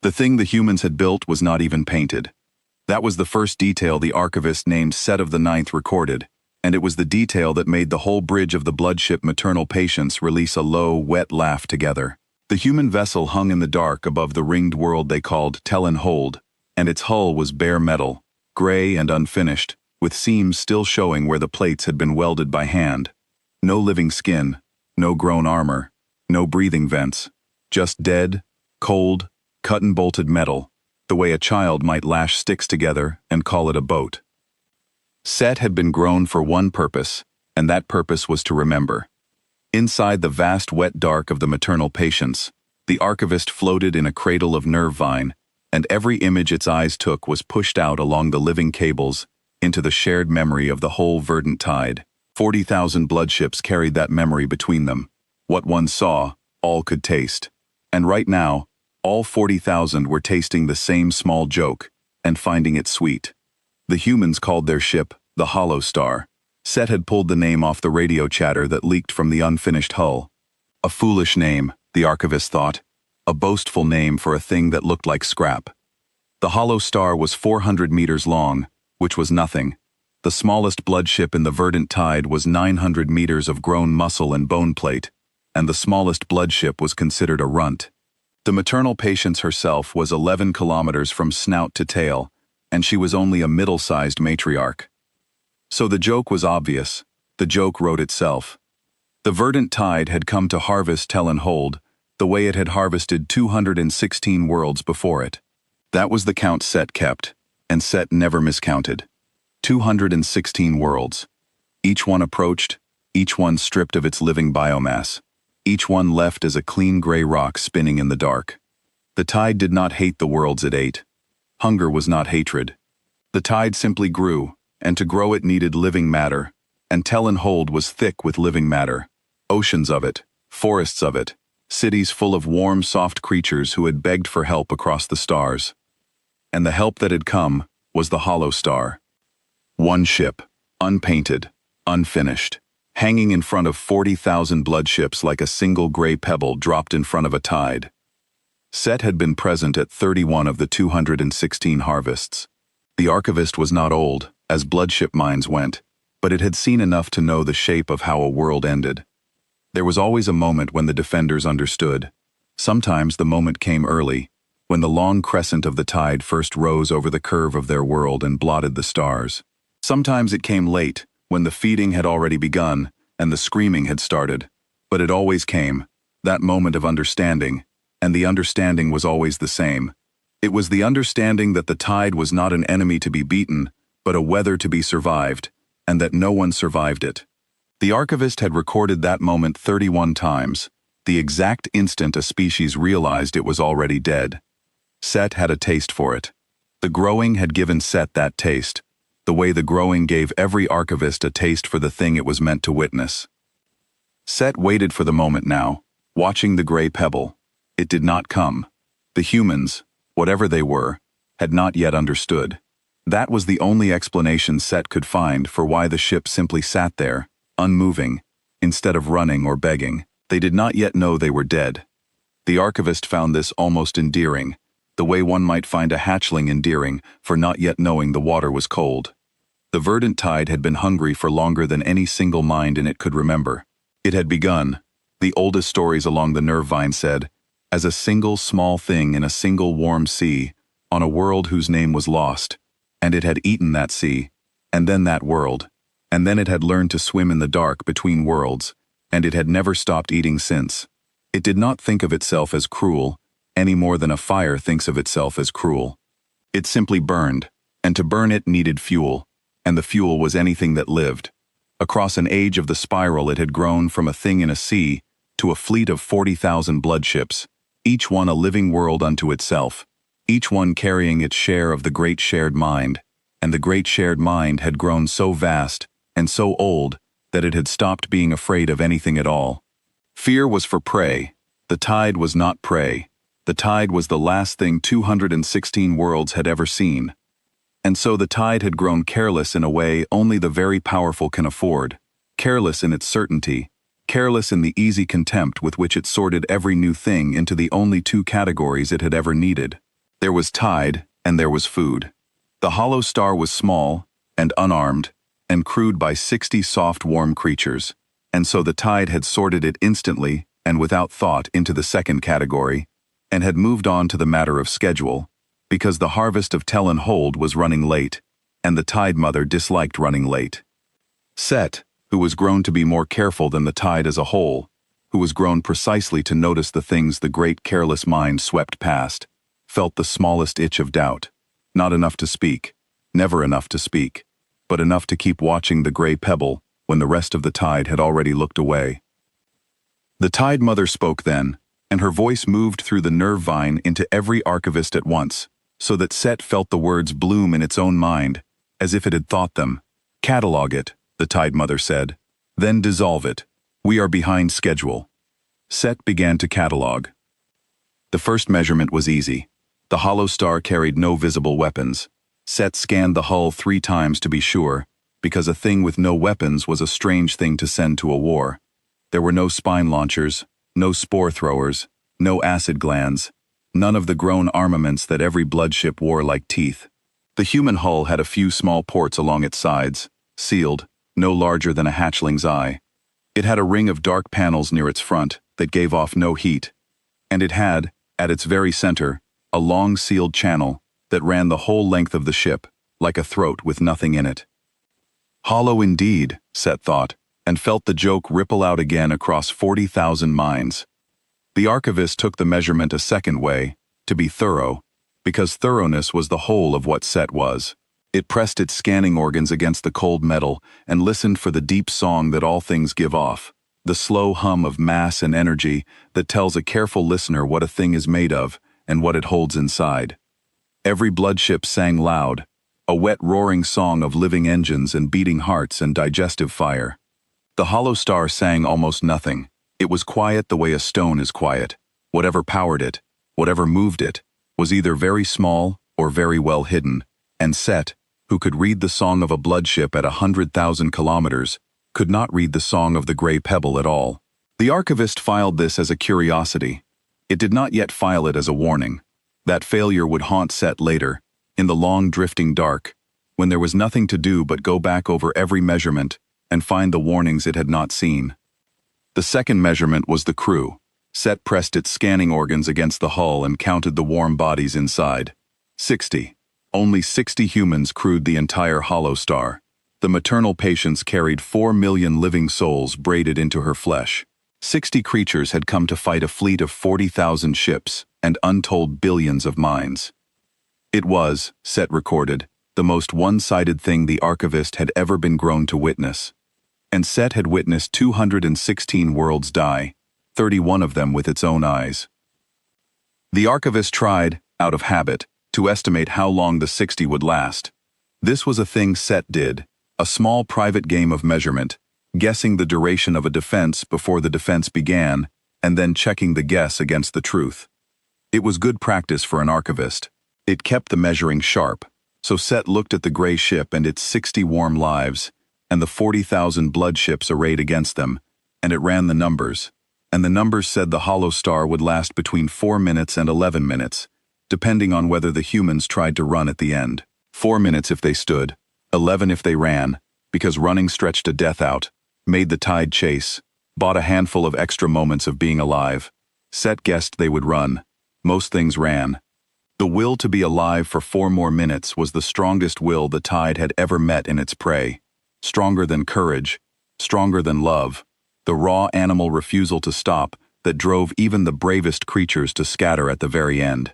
The thing the humans had built was not even painted. That was the first detail the archivist named Set of the Ninth recorded, and it was the detail that made the whole bridge of the bloodship Maternal Patience release a low, wet laugh together. The human vessel hung in the dark above the ringed world they called Tell and Hold, and its hull was bare metal, gray and unfinished, with seams still showing where the plates had been welded by hand. No living skin, no grown armor, no breathing vents, just dead, cold, cut and bolted metal, the way a child might lash sticks together and call it a boat. Set had been grown for one purpose, and that purpose was to remember. Inside the vast wet dark of the Maternal Patience, the archivist floated in a cradle of nerve vine, and every image its eyes took was pushed out along the living cables into the shared memory of the whole verdant tide. 40,000 bloodships carried that memory between them. What one saw, all could taste. And right now, all 40,000 were tasting the same small joke and finding it sweet. The humans called their ship the Hollow Star. Set had pulled the name off the radio chatter that leaked from the unfinished hull. A foolish name, the archivist thought. A boastful name for a thing that looked like scrap. The Hollow Star was 400 meters long, which was nothing. The smallest bloodship in the verdant tide was 900 meters of grown muscle and bone plate, and the smallest bloodship was considered a runt. The Maternal Patience herself was 11 kilometers from snout to tail, and she was only a middle-sized matriarch. So the joke was obvious. The joke wrote itself. The verdant tide had come to harvest Tell and Hold, the way it had harvested 216 worlds before it. That was the count Set kept, and Set never miscounted. 216 worlds. Each one approached, each one stripped of its living biomass, each one left as a clean gray rock spinning in the dark. The tide did not hate the worlds it ate. Hunger was not hatred. The tide simply grew, and to grow it needed living matter, and Tell and Hold was thick with living matter. Oceans of it, forests of it, cities full of warm, soft creatures who had begged for help across the stars. And the help that had come was the Hollow Star. One ship, unpainted, unfinished, hanging in front of 40,000 bloodships like a single gray pebble dropped in front of a tide. Set had been present at 31 of the 216 harvests. The archivist was not old, as bloodship minds went, but it had seen enough to know the shape of how a world ended. There was always a moment when the defenders understood. Sometimes the moment came early, when the long crescent of the tide first rose over the curve of their world and blotted the stars. Sometimes it came late, when the feeding had already begun and the screaming had started. But it always came, that moment of understanding, and the understanding was always the same. It was the understanding that the tide was not an enemy to be beaten, but a weather to be survived, and that no one survived it. The archivist had recorded that moment 31 times, the exact instant a species realized it was already dead. Set had a taste for it. The growing had given Set that taste, the way the growing gave every archivist a taste for the thing it was meant to witness. Set waited for the moment now, watching the gray pebble. It did not come. The humans, whatever they were, had not yet understood. That was the only explanation Set could find for why the ship simply sat there, unmoving, instead of running or begging. They did not yet know they were dead. The archivist found this almost endearing, the way one might find a hatchling endearing for not yet knowing the water was cold. The verdant tide had been hungry for longer than any single mind in it could remember. It had begun, the oldest stories along the nerve vine said, as a single small thing in a single warm sea, on a world whose name was lost, and it had eaten that sea, and then that world, and then it had learned to swim in the dark between worlds, and it had never stopped eating since. It did not think of itself as cruel, any more than a fire thinks of itself as cruel. It simply burned, and to burn it needed fuel, and the fuel was anything that lived. Across an age of the spiral it had grown from a thing in a sea to a fleet of 40,000 bloodships, each one a living world unto itself, each one carrying its share of the great shared mind, and the great shared mind had grown so vast and so old that it had stopped being afraid of anything at all. Fear was for prey. The tide was not prey. The tide was the last thing 216 worlds had ever seen. And so the tide had grown careless in a way only the very powerful can afford, careless in its certainty, careless in the easy contempt with which it sorted every new thing into the only two categories it had ever needed. There was tide, and there was food. The hollow star was small and unarmed and crewed by 60 soft, warm creatures, and so the tide had sorted it instantly and without thought into the second category, and had moved on to the matter of schedule, because the harvest of Tell and Hold was running late, and the Tide Mother disliked running late. Set, who was grown to be more careful than the tide as a whole, who was grown precisely to notice the things the great careless mind swept past, felt the smallest itch of doubt, not enough to speak, never enough to speak, but enough to keep watching the gray pebble when the rest of the tide had already looked away. The Tide Mother spoke then, and her voice moved through the nerve vine into every archivist at once, so that Set felt the words bloom in its own mind, as if it had thought them. "Catalog it," the Tide Mother said. "Then dissolve it. We are behind schedule." Set began to catalog. The first measurement was easy. The hollow star carried no visible weapons. Set scanned the hull 3 times to be sure, because a thing with no weapons was a strange thing to send to a war. There were no spine launchers, no spore throwers, no acid glands, none of the grown armaments that every bloodship wore like teeth. The human hull had a few small ports along its sides, sealed, no larger than a hatchling's eye. It had a ring of dark panels near its front that gave off no heat, and it had, at its very center, a long sealed channel that ran the whole length of the ship, like a throat with nothing in it. Hollow indeed, Set thought, and felt the joke ripple out again across 40,000 minds. The archivist took the measurement a second way, to be thorough, because thoroughness was the whole of what Set was. It pressed its scanning organs against the cold metal and listened for the deep song that all things give off, the slow hum of mass and energy that tells a careful listener what a thing is made of and what it holds inside. Every bloodship sang loud, a wet roaring song of living engines and beating hearts and digestive fire. The hollow star sang almost nothing. It was quiet the way a stone is quiet. Whatever powered it, whatever moved it, was either very small or very well hidden, and Set, who could read the song of a bloodship at 100,000 kilometers, could not read the song of the gray pebble at all. The archivist filed this as a curiosity. It did not yet file it as a warning. That failure would haunt Set later, in the long drifting dark, when there was nothing to do but go back over every measurement and find the warnings it had not seen. The second measurement was the crew. Set pressed its scanning organs against the hull and counted the warm bodies inside. 60. Only 60 humans crewed the entire hollow star. The maternal patience carried 4 million living souls braided into her flesh. 60 creatures had come to fight a fleet of 40,000 ships and untold billions of minds. It was, Set recorded, the most one-sided thing the archivist had ever been grown to witness. And Set had witnessed 216 worlds die, 31 of them with its own eyes. The archivist tried, out of habit, to estimate how long the 60 would last. This was a thing Set did, a small private game of measurement, guessing the duration of a defense before the defense began, and then checking the guess against the truth. It was good practice for an archivist. It kept the measuring sharp, so Set looked at the gray ship and its 60 warm lives, and the 40,000 blood ships arrayed against them, and it ran the numbers, and the numbers said the hollow star would last between 4 minutes and 11 minutes, depending on whether the humans tried to run at the end. 4 minutes if they stood, 11 if they ran, because running stretched a death out, made the tide chase, bought a handful of extra moments of being alive. Set guessed they would run. Most things ran. The will to be alive for 4 more minutes was the strongest will the tide had ever met in its prey. Stronger than courage, stronger than love, the raw animal refusal to stop that drove even the bravest creatures to scatter at the very end.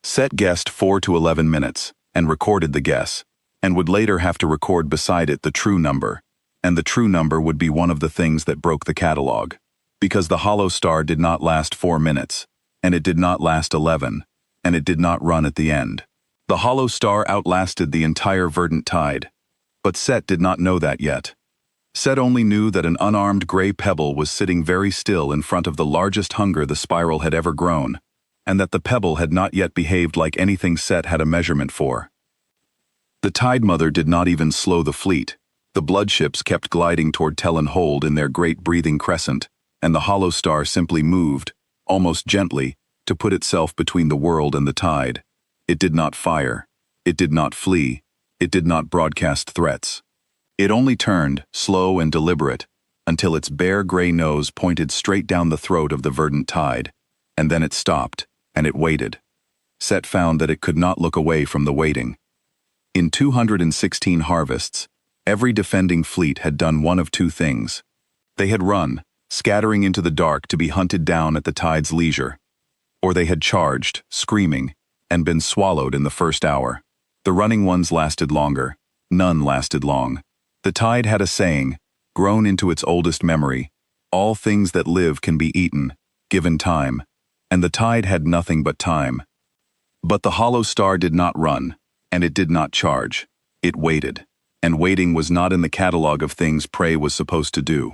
Set guessed 4 to 11 minutes, and recorded the guess, and would later have to record beside it the true number, and the true number would be one of the things that broke the catalog, because the hollow star did not last 4 minutes, and it did not last 11, and it did not run at the end. The hollow star outlasted the entire verdant tide. But Set did not know that yet. Set only knew that an unarmed gray pebble was sitting very still in front of the largest hunger the spiral had ever grown, and that the pebble had not yet behaved like anything Set had a measurement for. The Tide Mother did not even slow the fleet. The bloodships kept gliding toward Tell and Hold in their great breathing crescent, and the hollow star simply moved, almost gently, to put itself between the world and the tide. It did not fire. It did not flee. It did not broadcast threats. It only turned, slow and deliberate, until its bare gray nose pointed straight down the throat of the verdant tide, and then it stopped, and it waited. Set found that it could not look away from the waiting. In 216 harvests, every defending fleet had done one of two things. They had run, scattering into the dark to be hunted down at the tide's leisure, or they had charged, screaming, and been swallowed in the first hour. The running ones lasted longer. None lasted long. The tide had a saying, grown into its oldest memory: all things that live can be eaten, given time. And the tide had nothing but time. But the hollow star did not run, and it did not charge. It waited, and waiting was not in the catalog of things prey was supposed to do.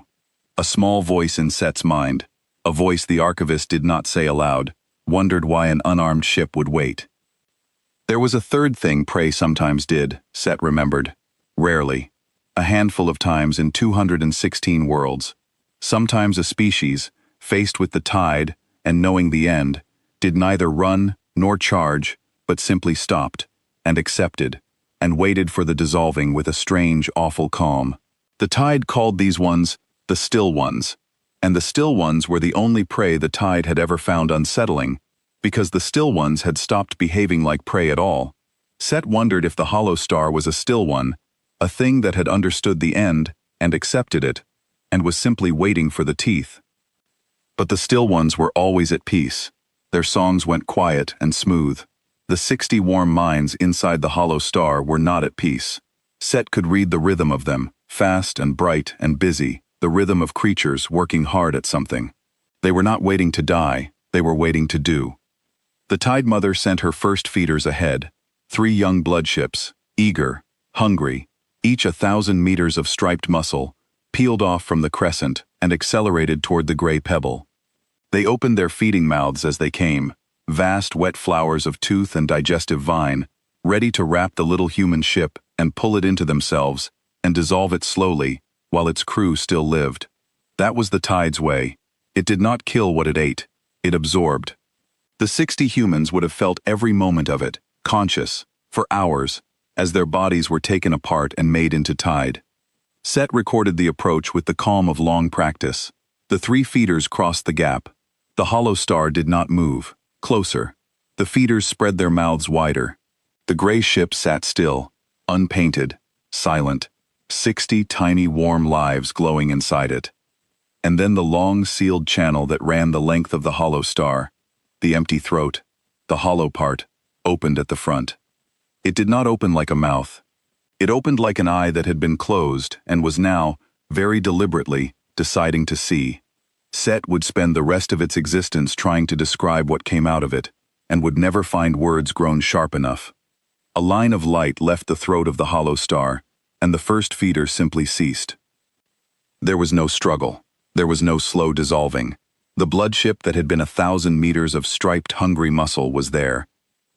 A small voice in Set's mind, a voice the archivist did not say aloud, wondered why an unarmed ship would wait. There was a third thing prey sometimes did, Set remembered. Rarely. A handful of times in 216 worlds. Sometimes a species, faced with the tide and knowing the end, did neither run nor charge, but simply stopped, and accepted, and waited for the dissolving with a strange, awful calm. The tide called these ones the still ones, and the still ones were the only prey the tide had ever found unsettling, because the still ones had stopped behaving like prey at all. Set wondered if the hollow star was a still one, a thing that had understood the end and accepted it, and was simply waiting for the teeth. But the still ones were always at peace. Their songs went quiet and smooth. The 60 warm minds inside the hollow star were not at peace. Set could read the rhythm of them, fast and bright and busy, the rhythm of creatures working hard at something. They were not waiting to die, they were waiting to do. The Tide Mother sent her first feeders ahead, 3 young bloodships, eager, hungry, each 1,000 meters of striped muscle, peeled off from the crescent and accelerated toward the gray pebble. They opened their feeding mouths as they came, vast wet flowers of tooth and digestive vine, ready to wrap the little human ship and pull it into themselves and dissolve it slowly while its crew still lived. That was the tide's way. It did not kill what it ate. It absorbed. The 60 humans would have felt every moment of it, conscious, for hours, as their bodies were taken apart and made into tide. Set recorded the approach with the calm of long practice. The 3 feeders crossed the gap. The hollow star did not move. Closer. The feeders spread their mouths wider. The gray ship sat still, unpainted, silent, 60 tiny warm lives glowing inside it. And then the long sealed channel that ran the length of the hollow star, the empty throat, the hollow part, opened at the front. It did not open like a mouth. It opened like an eye that had been closed and was now, very deliberately, deciding to see. Set would spend the rest of its existence trying to describe what came out of it, and would never find words grown sharp enough. A line of light left the throat of the hollow star, and the first feeder simply ceased. There was no struggle. There was no slow dissolving. The bloodship that had been 1,000 meters of striped hungry muscle was there,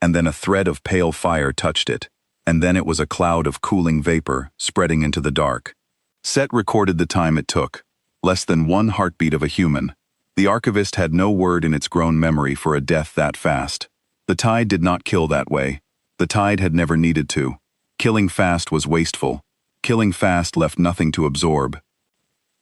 and then a thread of pale fire touched it, and then it was a cloud of cooling vapor spreading into the dark. Set recorded the time it took. Less than 1 heartbeat of a human. The archivist had no word in its grown memory for a death that fast. The tide did not kill that way. The tide had never needed to. Killing fast was wasteful. Killing fast left nothing to absorb.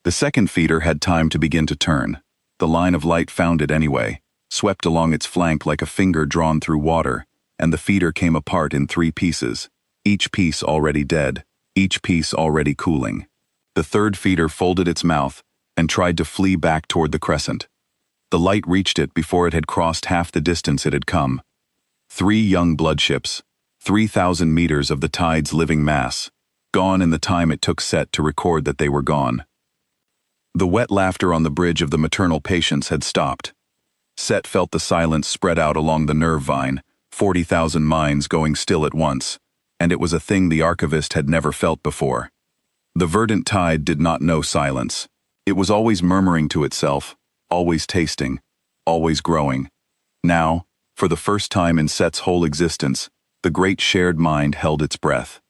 The second feeder had time to begin to turn. The line of light found it anyway, swept along its flank like a finger drawn through water, and the feeder came apart in 3 pieces, each piece already dead, each piece already cooling. The third feeder folded its mouth and tried to flee back toward the crescent. The light reached it before it had crossed half the distance it had come. 3 young bloodships, 3,000 meters of the tide's living mass, gone in the time it took Set to record that they were gone. The wet laughter on the bridge of the maternal patience had stopped. Set felt the silence spread out along the nerve vine, 40,000 minds going still at once, and it was a thing the archivist had never felt before. The verdant tide did not know silence. It was always murmuring to itself, always tasting, always growing. Now, for the first time in Set's whole existence, the great shared mind held its breath.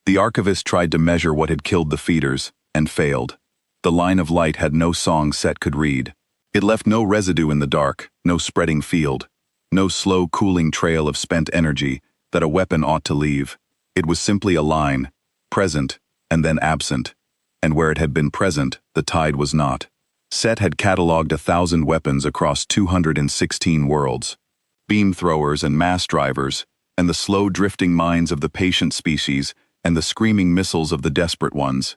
The archivist tried to measure what had killed the feeders, and failed. The line of light had no song Set could read. It left no residue in the dark, no spreading field. No slow cooling trail of spent energy that a weapon ought to leave. It was simply a line, present, and then absent. And where it had been present, the tide was not. Set had catalogued 1,000 weapons across 216 worlds. Beam throwers and mass drivers, and the slow drifting minds of the patient species, and the screaming missiles of the desperate ones.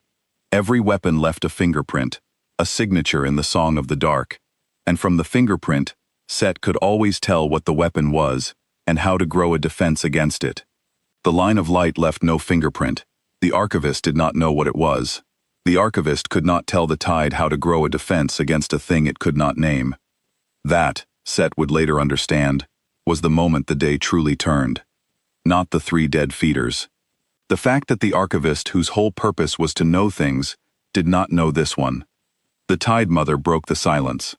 Every weapon left a fingerprint, a signature in the song of the dark. And from the fingerprint, Set could always tell what the weapon was, and how to grow a defense against it. The line of light left no fingerprint. The archivist did not know what it was. The archivist could not tell the tide how to grow a defense against a thing it could not name. That, Set would later understand, was the moment the day truly turned. Not the 3 dead feeders. The fact that the archivist, whose whole purpose was to know things, did not know this one. The Tide Mother broke the silence.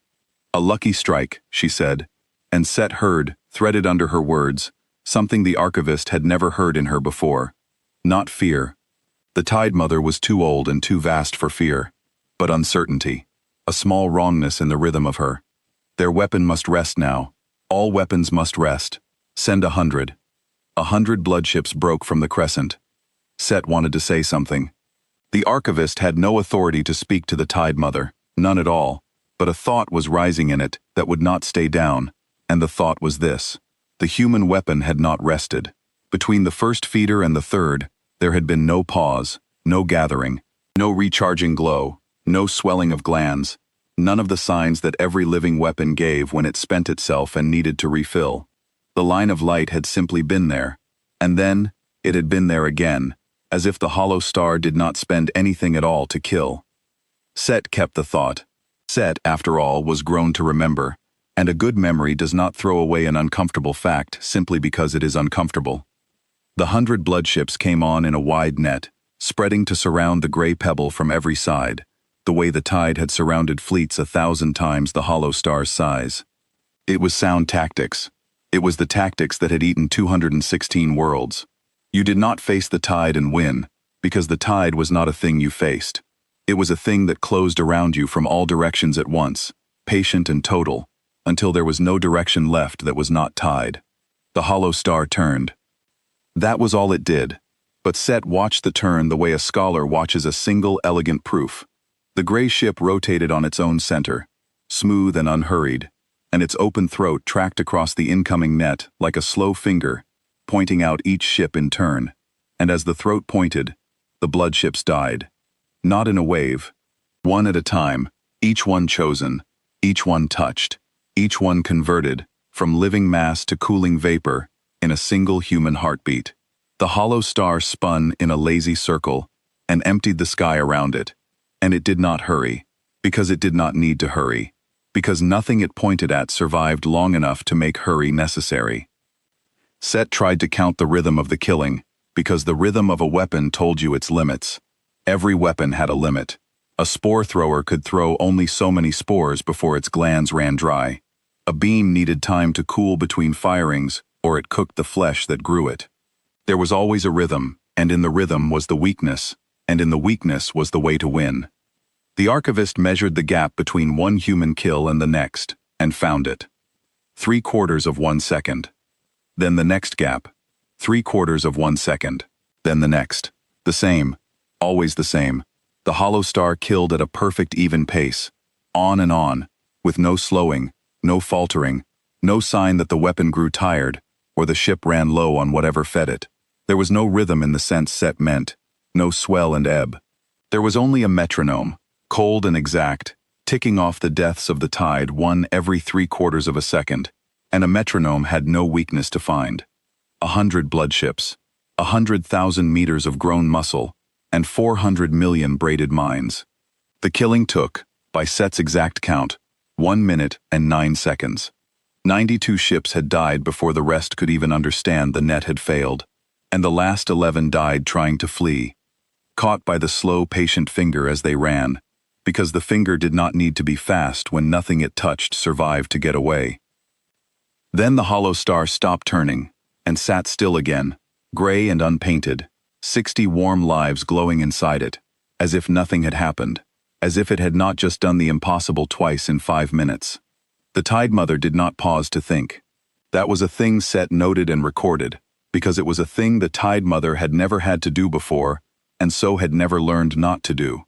"A lucky strike," she said, and Set heard, threaded under her words, something the archivist had never heard in her before. Not fear. The Tide Mother was too old and too vast for fear, but uncertainty, a small wrongness in the rhythm of her. Their weapon must rest now. All weapons must rest. Send 100. 100 bloodships broke from the crescent. Set wanted to say something. The archivist had no authority to speak to the Tide Mother, none at all, but a thought was rising in it that would not stay down, and the thought was this. The human weapon had not rested. Between the first feeder and the third, there had been no pause, no gathering, no recharging glow, no swelling of glands, none of the signs that every living weapon gave when it spent itself and needed to refill. The line of light had simply been there, and then it had been there again, as if the hollow star did not spend anything at all to kill. Set kept the thought. Set, after all, was grown to remember, and a good memory does not throw away an uncomfortable fact simply because it is uncomfortable. The 100 bloodships came on in a wide net, spreading to surround the gray pebble from every side, the way the tide had surrounded fleets 1,000 times the hollow star's size. It was sound tactics. It was the tactics that had eaten 216 worlds. You did not face the tide and win, because the tide was not a thing you faced. It was a thing that closed around you from all directions at once, patient and total, until there was no direction left that was not tide. The hollow star turned. That was all it did, but Set watched the turn the way a scholar watches a single elegant proof. The gray ship rotated on its own center, smooth and unhurried, and its open throat tracked across the incoming net like a slow finger, pointing out each ship in turn, and as the throat pointed, the bloodships died. Not in a wave, one at a time, each one chosen, each one touched, each one converted, from living mass to cooling vapor, in a single human heartbeat. The hollow star spun in a lazy circle and emptied the sky around it, and it did not hurry, because it did not need to hurry, because nothing it pointed at survived long enough to make hurry necessary. Set tried to count the rhythm of the killing, because the rhythm of a weapon told you its limits. Every weapon had a limit. A spore thrower could throw only so many spores before its glands ran dry. A beam needed time to cool between firings, or it cooked the flesh that grew it. There was always a rhythm, and in the rhythm was the weakness, and in the weakness was the way to win. The archivist measured the gap between one human kill and the next, and found it. 3/4 of 1 second. Then the next gap. 3/4 of 1 second. Then the next. The same. Always the same. The hollow star killed at a perfect even pace. On and on, with no slowing, no faltering, no sign that the weapon grew tired, or the ship ran low on whatever fed it. There was no rhythm in the sense Set meant, no swell and ebb. There was only a metronome, cold and exact, ticking off the deaths of the tide one every 3/4 of a second, and a metronome had no weakness to find. 100 bloodships, 100,000 meters of grown muscle, and 400 million braided minds. The killing took, by Set's exact count, 1 minute and 9 seconds. 92 ships had died before the rest could even understand the net had failed, and the last 11 died trying to flee, caught by the slow, patient finger as they ran, because the finger did not need to be fast when nothing it touched survived to get away. Then the hollow star stopped turning, and sat still again, gray and unpainted, 60 warm lives glowing inside it, as if nothing had happened, as if it had not just done the impossible twice in 5 minutes. The Tide Mother did not pause to think. That was a thing Set noted and recorded, because it was a thing the Tide Mother had never had to do before, and so had never learned not to do.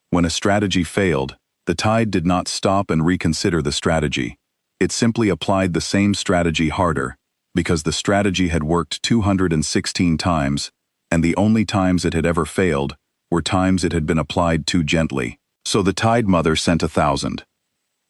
When a strategy failed, the Tide did not stop and reconsider the strategy. It simply applied the same strategy harder, because the strategy had worked 216 times, and the only times it had ever failed were times it had been applied too gently. So the Tide Mother sent 1,000.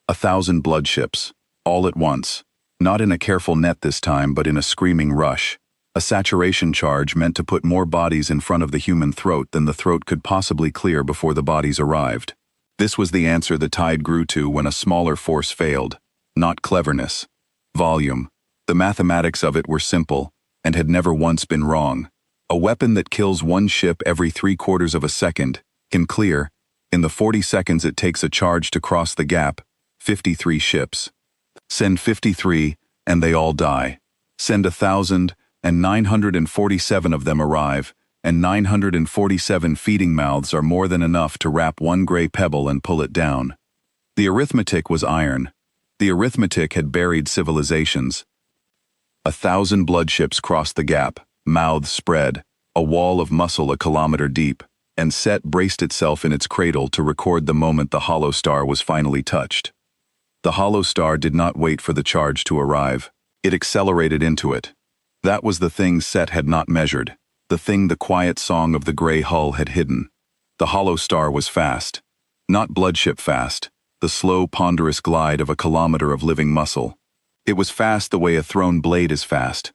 1,000 blood ships, all at once, not in a careful net this time but in a screaming rush. A saturation charge meant to put more bodies in front of the human throat than the throat could possibly clear before the bodies arrived. This was the answer the Tide grew to when a smaller force failed. Not cleverness. Volume. The mathematics of it were simple, and had never once been wrong. A weapon that kills one ship every 3/4 of a second can clear, in the 40 seconds it takes a charge to cross the gap, 53 ships. Send 53, and they all die. Send 1,000, and 947 of them arrive, and 947 feeding mouths are more than enough to wrap one gray pebble and pull it down. The arithmetic was iron. The arithmetic had buried civilizations. 1,000 blood ships crossed the gap, mouths spread, a wall of muscle a kilometer deep, and Set braced itself in its cradle to record the moment the hollow star was finally touched. The hollow star did not wait for the charge to arrive. It accelerated into it. That was the thing Set had not measured, the thing the quiet song of the gray hull had hidden. The hollow star was fast. Not bloodship fast, the slow, ponderous glide of a kilometer of living muscle. It was fast the way a thrown blade is fast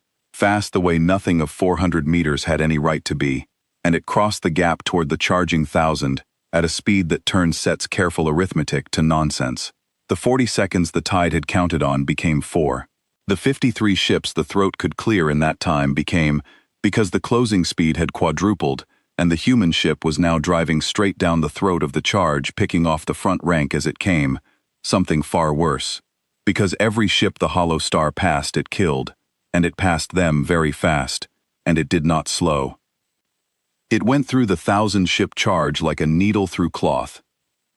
the way nothing of 400 meters had any right to be, and it crossed the gap toward the charging 1,000 at a speed that turned Set's careful arithmetic to nonsense. The 40 seconds the Tide had counted on became 4. The 53 ships the throat could clear in that time became, because the closing speed had quadrupled, and the human ship was now driving straight down the throat of the charge, picking off the front rank as it came, something far worse. Because every ship the hollow star passed it killed, and it passed them very fast, and it did not slow. It went through the 1,000-ship charge like a needle through cloth.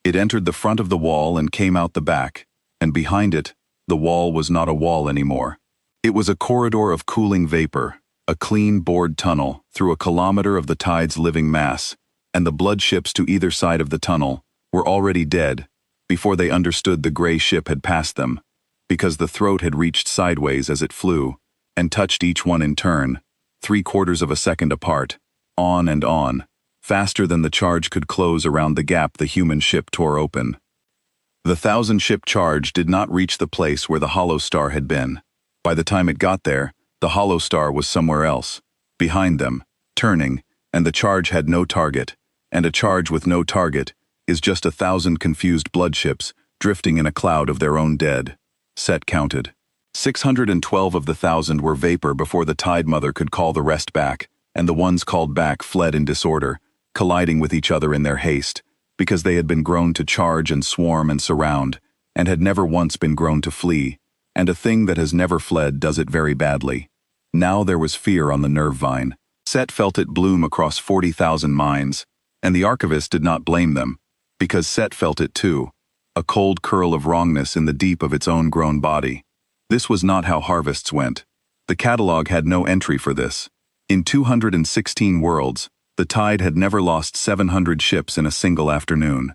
It entered the front of the wall and came out the back, and behind it, the wall was not a wall anymore. It was a corridor of cooling vapor, a clean bored tunnel through a kilometer of the Tide's living mass, and the blood ships to either side of the tunnel were already dead before they understood the gray ship had passed them, because the throat had reached sideways as it flew, and touched each one in turn, 3/4 of a second apart, on, faster than the charge could close around the gap the human ship tore open. The 1,000-ship charge did not reach the place where the hollow star had been. By the time it got there, the hollow star was somewhere else, behind them, turning, and the charge had no target, and a charge with no target is just 1,000 confused blood ships drifting in a cloud of their own dead. Set counted. 612 of the 1,000 were vapor before the Tide Mother could call the rest back, and the ones called back fled in disorder, colliding with each other in their haste, because they had been grown to charge and swarm and surround, and had never once been grown to flee, and a thing that has never fled does it very badly. Now there was fear on the nerve vine. Set felt it bloom across 40,000 minds, and the archivist did not blame them, because Set felt it too, a cold curl of wrongness in the deep of its own grown body. This was not how harvests went. The catalog had no entry for this. In 216 worlds, the Tide had never lost 700 ships in a single afternoon.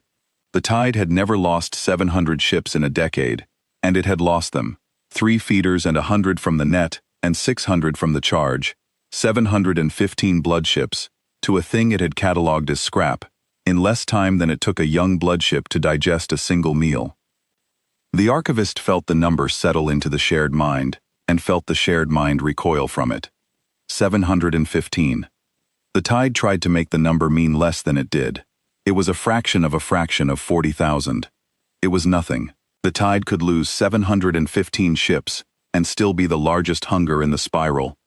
The Tide had never lost 700 ships in a decade, and it had lost them. 3 feeders and 100 from the net, and 600 from the charge, 715 blood ships, to a thing it had catalogued as scrap, in less time than it took a young blood ship to digest a single meal. The archivist felt the number settle into the shared mind, and felt the shared mind recoil from it. 715. The Tide tried to make the number mean less than it did. It was a fraction of 40,000. It was nothing. The Tide could lose 715 ships and still be the largest hunger in the spiral,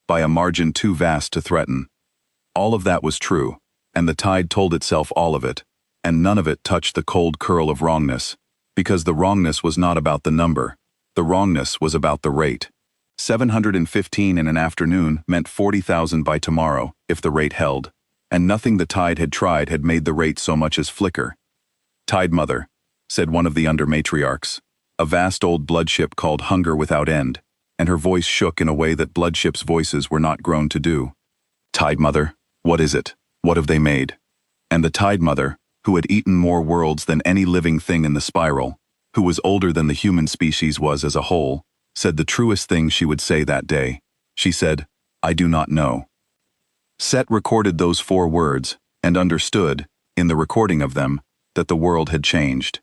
by a margin too vast to threaten. All of that was true, and the Tide told itself all of it, and none of it touched the cold curl of wrongness, because the wrongness was not about the number. The wrongness was about the rate. 715 in an afternoon meant 40,000 by tomorrow, if the rate held, and nothing the Tide had tried had made the rate so much as flicker. "Tide Mother," said one of the under-matriarchs, a vast old blood ship called Hunger Without End, and her voice shook in a way that Bloodship's voices were not grown to do. "Tide Mother, what is it? What have they made?" And the Tide Mother, who had eaten more worlds than any living thing in the spiral, who was older than the human species was as a whole, said the truest thing she would say that day. She said, "I do not know." Set recorded those 4 words, and understood, in the recording of them, that the world had changed.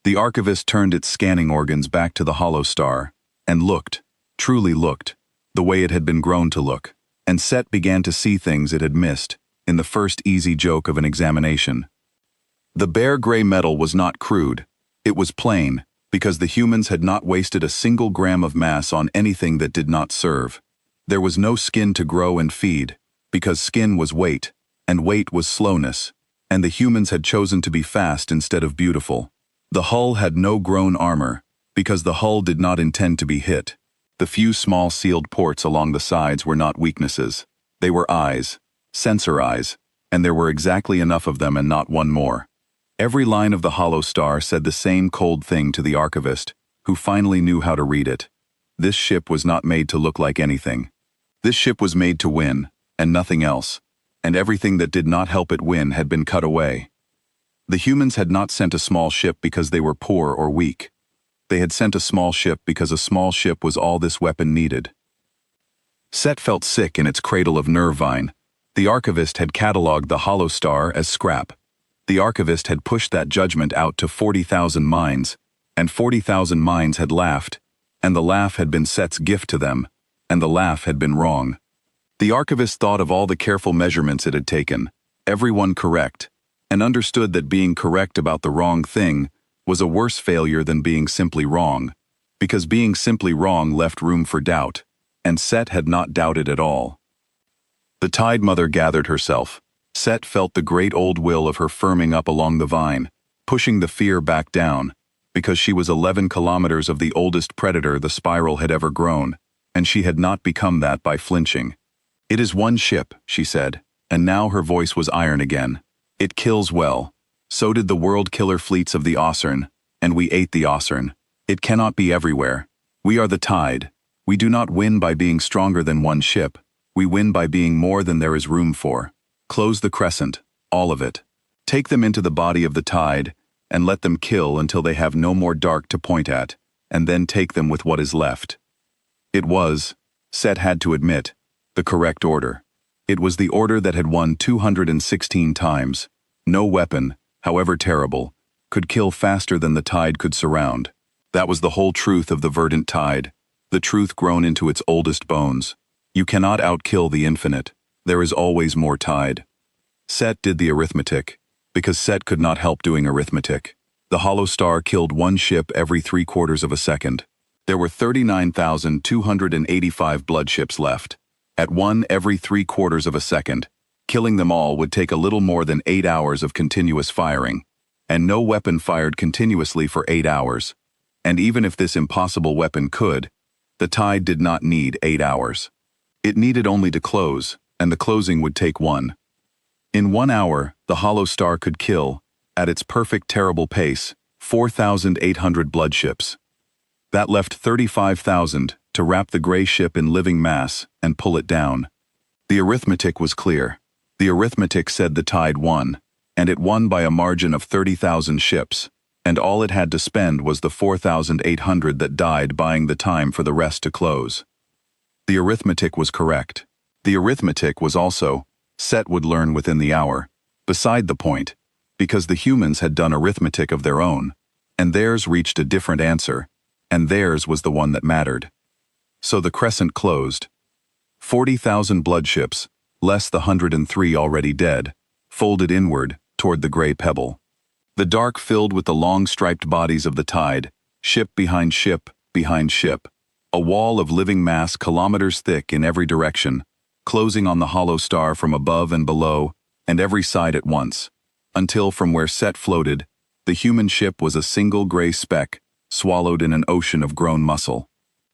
The archivist turned its scanning organs back to the hollow star, and looked, truly looked, the way it had been grown to look, and Set began to see things it had missed, in the first easy joke of an examination. The bare gray metal was not crude, it was plain, because the humans had not wasted a single gram of mass on anything that did not serve. There was no skin to grow and feed, because skin was weight, and weight was slowness, and the humans had chosen to be fast instead of beautiful. The hull had no grown armor, because the hull did not intend to be hit. The few small sealed ports along the sides were not weaknesses. They were eyes, sensor eyes, and there were exactly enough of them and not one more. Every line of the hollow star said the same cold thing to the archivist, who finally knew how to read it. This ship was not made to look like anything. This ship was made to win, and nothing else, and everything that did not help it win had been cut away. The humans had not sent a small ship because they were poor or weak. They had sent a small ship because a small ship was all this weapon needed. Set felt sick in its cradle of Nervine. The archivist had catalogued the hollow star as scrap. The archivist had pushed that judgment out to 40,000 minds, and 40,000 minds had laughed, and the laugh had been Set's gift to them, and the laugh had been wrong. The archivist thought of all the careful measurements it had taken, every one correct, and understood that being correct about the wrong thing was a worse failure than being simply wrong, because being simply wrong left room for doubt, and Set had not doubted at all. The Tide Mother gathered herself. Set felt the great old will of her firming up along the vine, pushing the fear back down, because she was 11 kilometers of the oldest predator the spiral had ever grown, and she had not become that by flinching. "It is one ship," she said, and now her voice was iron again. "It kills well. So did the world killer fleets of the Ossern, and we ate the Ossern. It cannot be everywhere. We are the tide. We do not win by being stronger than one ship. We win by being more than there is room for. Close the crescent, all of it. Take them into the body of the tide, and let them kill until they have no more dark to point at, and then take them with what is left." It was, Set had to admit, the correct order. It was the order that had won 216 times. No weapon, however terrible, could kill faster than the tide could surround. That was the whole truth of the verdant tide, the truth grown into its oldest bones. You cannot outkill the infinite. There is always more tide. Set did the arithmetic, because Set could not help doing arithmetic. The hollow star killed one ship every 3/4 of a second. There were 39,285 blood ships left. At one every 3/4 of a second, killing them all would take a little more than 8 hours of continuous firing, and no weapon fired continuously for 8 hours. And even if this impossible weapon could, the tide did not need 8 hours. It needed only to close, and the closing would take 1. In 1 hour, the hollow star could kill, at its perfect terrible pace, 4,800 blood ships. That left 35,000 to wrap the gray ship in living mass and pull it down. The arithmetic was clear. The arithmetic said the tide won, and it won by a margin of 30,000 ships, and all it had to spend was the 4,800 that died buying the time for the rest to close. The arithmetic was correct. The arithmetic was also, Set would learn within the hour, beside the point, because the humans had done arithmetic of their own, and theirs reached a different answer, and theirs was the one that mattered. So the crescent closed. 40,000 blood ships, less the 103 already dead, folded inward toward the gray pebble. The dark filled with the long striped bodies of the tide, ship behind ship behind ship, a wall of living mass kilometers thick in every direction, closing on the hollow star from above and below, and every side at once, until from where Set floated, the human ship was a single gray speck, swallowed in an ocean of grown muscle.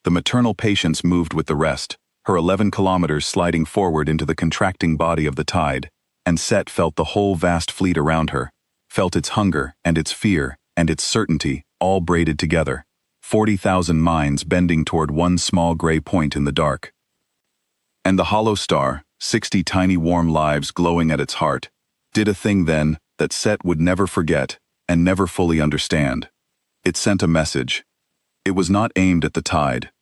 The maternal patience moved with the rest, her 11 kilometers sliding forward into the contracting body of the tide, and Set felt the whole vast fleet around her, felt its hunger and its fear and its certainty all braided together. 40,000 minds bending toward one small gray point in the dark. And the hollow star, 60 tiny warm lives glowing at its heart, did a thing then that Set would never forget and never fully understand. It sent a message. It was not aimed at the tide.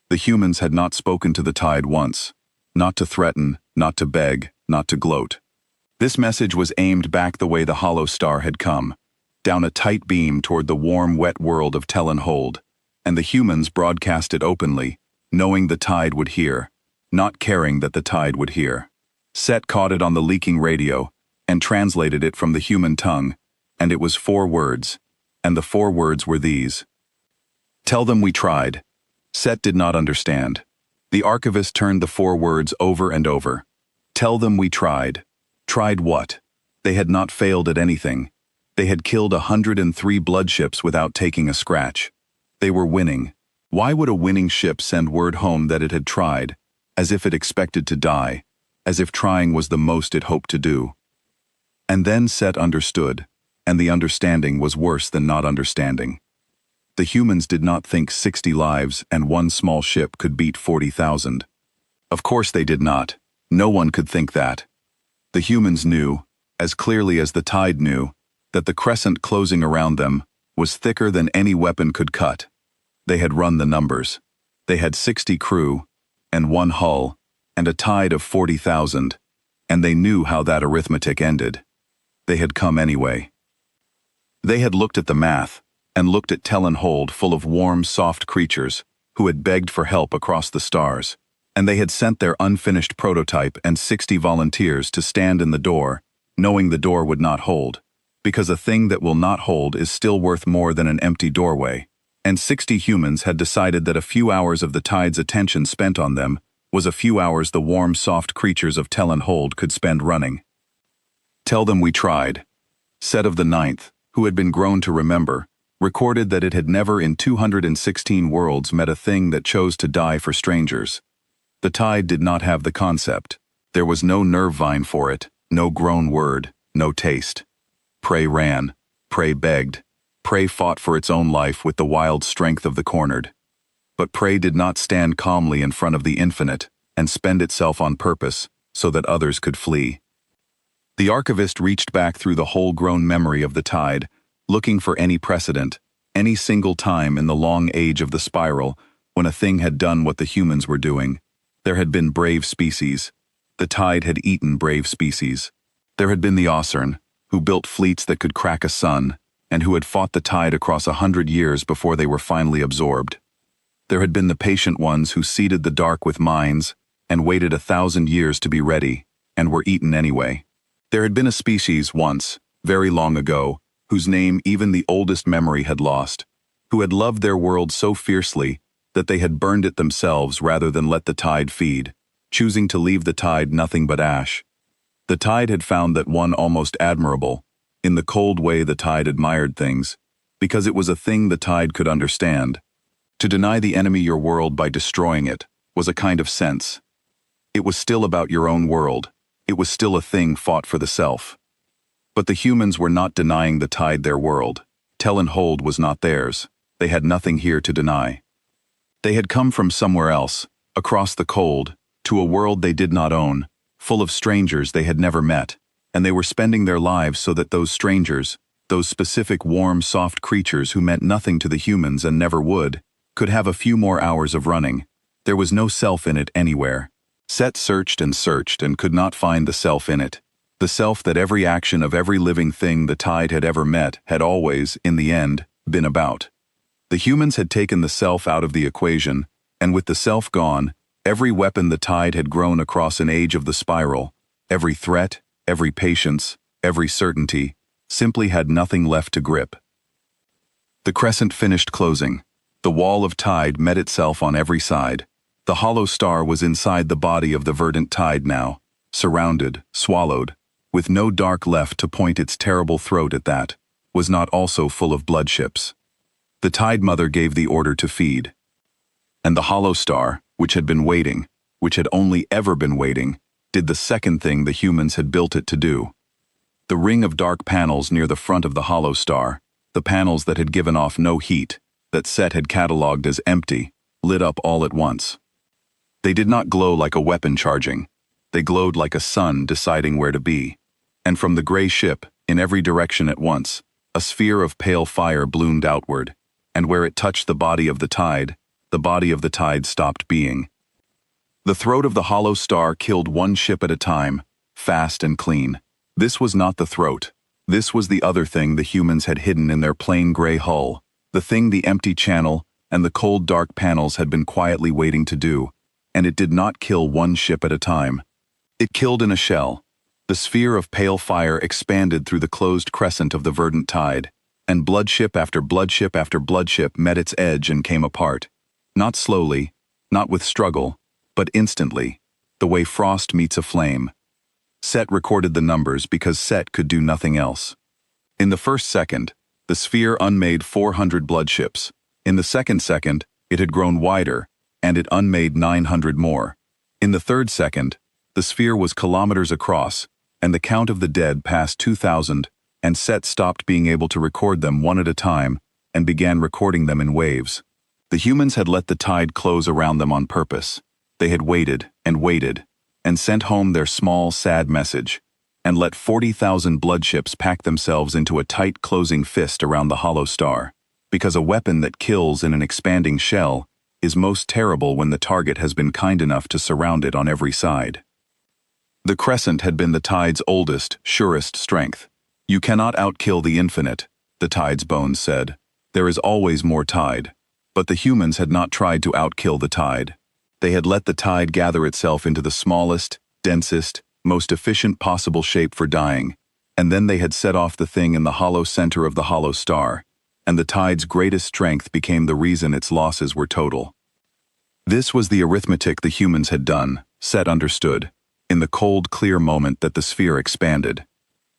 The humans had not spoken to the tide once. Not to threaten, not to beg, not to gloat. This message was aimed back the way the hollow star had come, down a tight beam toward the warm, wet world of Tellenhold, and the humans broadcast it openly, knowing the tide would hear, not caring that the tide would hear. Set caught it on the leaking radio and translated it from the human tongue, and it was 4 words, and the 4 words were these. Tell them we tried. Set did not understand. The archivist turned the 4 words over and over. Tell them we tried. Tried what? They had not failed at anything. They had killed 103 bloodships without taking a scratch. They were winning. Why would a winning ship send word home that it had tried, as if it expected to die, as if trying was the most it hoped to do? And then Set understood, and the understanding was worse than not understanding. The humans did not think 60 lives and one small ship could beat 40,000. Of course they did not. No one could think that. The humans knew, as clearly as the tide knew, that the crescent closing around them was thicker than any weapon could cut. They had run the numbers. They had 60 crew, and 1 hull, and a tide of 40,000, and they knew how that arithmetic ended. They had come anyway. They had looked at the math, and looked at Tellenhold full of warm, soft creatures who had begged for help across the stars, and they had sent their unfinished prototype and 60 volunteers to stand in the door, knowing the door would not hold, because a thing that will not hold is still worth more than an empty doorway, and 60 humans had decided that a few hours of the tide's attention spent on them was a few hours the warm, soft creatures of Tellenhold could spend running. Tell them we tried. Set of the 9th, who had been grown to remember, recorded that it had never in 216 worlds met a thing that chose to die for strangers. The tide did not have the concept. There was no nerve vine for it, no grown word, no taste. Prey ran, prey begged, prey fought for its own life with the wild strength of the cornered. But prey did not stand calmly in front of the infinite and spend itself on purpose so that others could flee. The archivist reached back through the whole-grown memory of the tide, looking for any precedent, any single time in the long age of the spiral when a thing had done what the humans were doing. There had been brave species. The tide had eaten brave species. There had been the Ossern, who built fleets that could crack a sun, and who had fought the tide across 100 years before they were finally absorbed. There had been the patient ones who seeded the dark with mines and waited 1,000 years to be ready, and were eaten anyway. There had been a species once, very long ago, whose name even the oldest memory had lost, who had loved their world so fiercely that they had burned it themselves rather than let the tide feed, choosing to leave the tide nothing but ash. The tide had found that one almost admirable, in the cold way the tide admired things, because it was a thing the tide could understand. To deny the enemy your world by destroying it was a kind of sense. It was still about your own world. It was still a thing fought for the self. But the humans were not denying the tide their world. Tellenhold was not theirs. They had nothing here to deny. They had come from somewhere else, across the cold, to a world they did not own, full of strangers they had never met, and they were spending their lives so that those strangers, those specific warm, soft creatures who meant nothing to the humans and never would, could have a few more hours of running. There was no self in it anywhere. Set searched and could not find the self in it. The self that every action of every living thing the tide had ever met had always, in the end, been about. The humans had taken the self out of the equation, and with the self gone, every weapon the tide had grown across an age of the spiral, every threat, every patience, every certainty, simply had nothing left to grip. The crescent finished closing. The wall of tide met itself on every side. The hollow star was inside the body of the verdant tide now, surrounded, swallowed, with no dark left to point its terrible throat at that, was not also full of bloodships. The Tide Mother gave the order to feed. And the hollow star, which had been waiting, which had only ever been waiting, did the second thing the humans had built it to do. The ring of dark panels near the front of the hollow star, the panels that had given off no heat, that Set had catalogued as empty, lit up all at once. They did not glow like a weapon charging. They glowed like a sun deciding where to be. And from the gray ship, in every direction at once, a sphere of pale fire bloomed outward, and where it touched the body of the tide stopped being. The throat of the hollow star killed one ship at a time, fast and clean. This was not the throat. This was the other thing the humans had hidden in their plain gray hull, the thing the empty channel and the cold dark panels had been quietly waiting to do, and it did not kill one ship at a time. It killed in a shell. The sphere of pale fire expanded through the closed crescent of the verdant tide, and bloodship after bloodship after bloodship met its edge and came apart. Not slowly, not with struggle, but instantly, the way frost meets a flame. Set recorded the numbers because Set could do nothing else. In the first second, the sphere unmade 400 bloodships. In the second second, it had grown wider, and it unmade 900 more. In the third second, the sphere was kilometers across, and the count of the dead passed 2,000, and Set stopped being able to record them one at a time and began recording them in waves. The humans had let the tide close around them on purpose. They had waited, and sent home their small, sad message, and let 40,000 bloodships pack themselves into a tight closing fist around the hollow star, because a weapon that kills in an expanding shell is most terrible when the target has been kind enough to surround it on every side. The crescent had been the tide's oldest, surest strength. You cannot outkill the infinite, the tide's bones said. There is always more tide. But the humans had not tried to outkill the tide. They had let the tide gather itself into the smallest, densest, most efficient possible shape for dying, and then they had set off the thing in the hollow center of the hollow star, and the tide's greatest strength became the reason its losses were total. This was the arithmetic the humans had done, Set understood, in the cold, clear moment that the sphere expanded.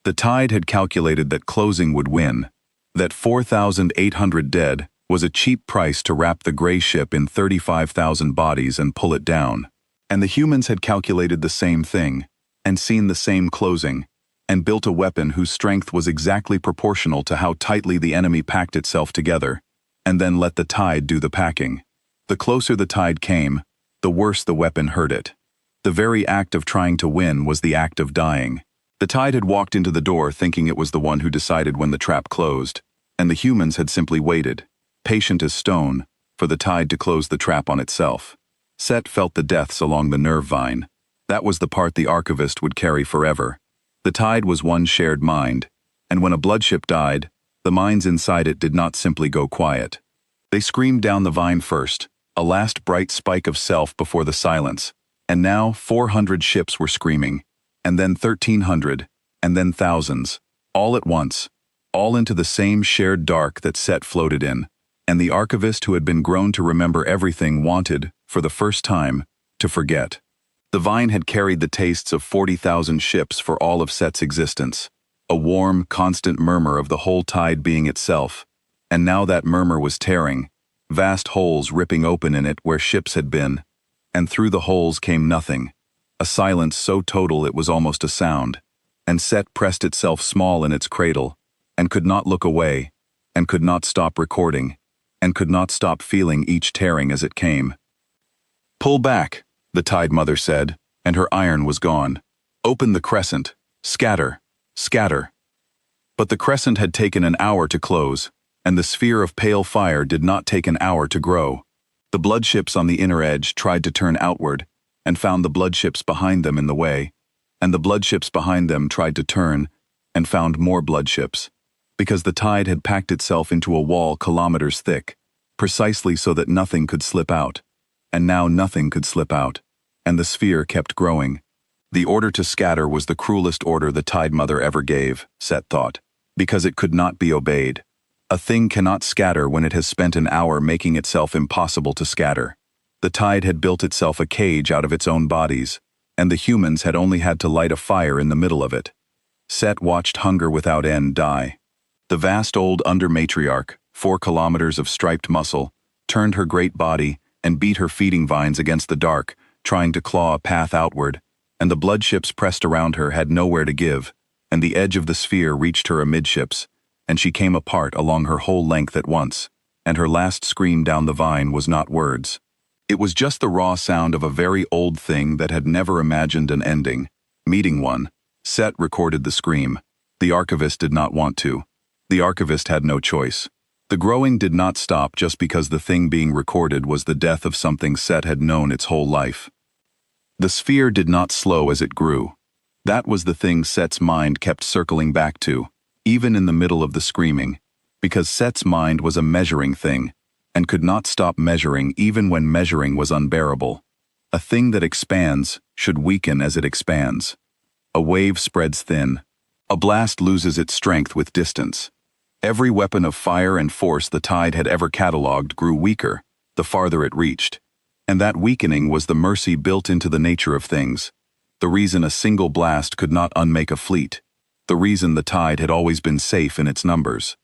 The tide had calculated that closing would win, that 4,800 dead was a cheap price to wrap the gray ship in 35,000 bodies and pull it down. And the humans had calculated the same thing, and seen the same closing, and built a weapon whose strength was exactly proportional to how tightly the enemy packed itself together, and then let the tide do the packing. The closer the tide came, the worse the weapon hurt it. The very act of trying to win was the act of dying. The tide had walked into the door thinking it was the one who decided when the trap closed, and the humans had simply waited, patient as stone, for the tide to close the trap on itself. Set felt the deaths along the nerve vine. That was the part the archivist would carry forever. The tide was one shared mind, and when a bloodship died, the minds inside it did not simply go quiet. They screamed down the vine first, a last bright spike of self before the silence, and now 400 ships were screaming, and then 1,300, and then thousands, all at once, all into the same shared dark that Set floated in. And the archivist who had been grown to remember everything wanted, for the first time, to forget. The vine had carried the tastes of 40,000 ships for all of Set's existence, a warm, constant murmur of the whole tide being itself, and now that murmur was tearing, vast holes ripping open in it where ships had been, and through the holes came nothing, a silence so total it was almost a sound, and Set pressed itself small in its cradle, and could not look away, and could not stop recording, and could not stop feeling each tearing as it came. "Pull back," the Tide Mother said, and her iron was gone. "Open the crescent. Scatter. Scatter." But the crescent had taken an hour to close, and the sphere of pale fire did not take an hour to grow. The bloodships on the inner edge tried to turn outward, and found the bloodships behind them in the way, and the bloodships behind them tried to turn, and found more bloodships, because the tide had packed itself into a wall kilometers thick, precisely so that nothing could slip out. And now nothing could slip out, and the sphere kept growing. The order to scatter was the cruelest order the Tide Mother ever gave, Set thought, because it could not be obeyed. A thing cannot scatter when it has spent an hour making itself impossible to scatter. The tide had built itself a cage out of its own bodies, and the humans had only had to light a fire in the middle of it. Set watched hunger without end die. The vast old under-matriarch, 4 kilometers of striped muscle, turned her great body and beat her feeding vines against the dark, trying to claw a path outward, and the bloodships pressed around her had nowhere to give, and the edge of the sphere reached her amidships, and she came apart along her whole length at once, and her last scream down the vine was not words. It was just the raw sound of a very old thing that had never imagined an ending. Meeting one. Set recorded the scream. The archivist did not want to. The archivist had no choice. The growing did not stop just because the thing being recorded was the death of something Set had known its whole life. The sphere did not slow as it grew. That was the thing Set's mind kept circling back to, even in the middle of the screaming, because Set's mind was a measuring thing, and could not stop measuring even when measuring was unbearable. A thing that expands should weaken as it expands. A wave spreads thin. A blast loses its strength with distance. Every weapon of fire and force the tide had ever catalogued grew weaker, the farther it reached. And that weakening was the mercy built into the nature of things. The reason a single blast could not unmake a fleet. The reason the tide had always been safe in its numbers.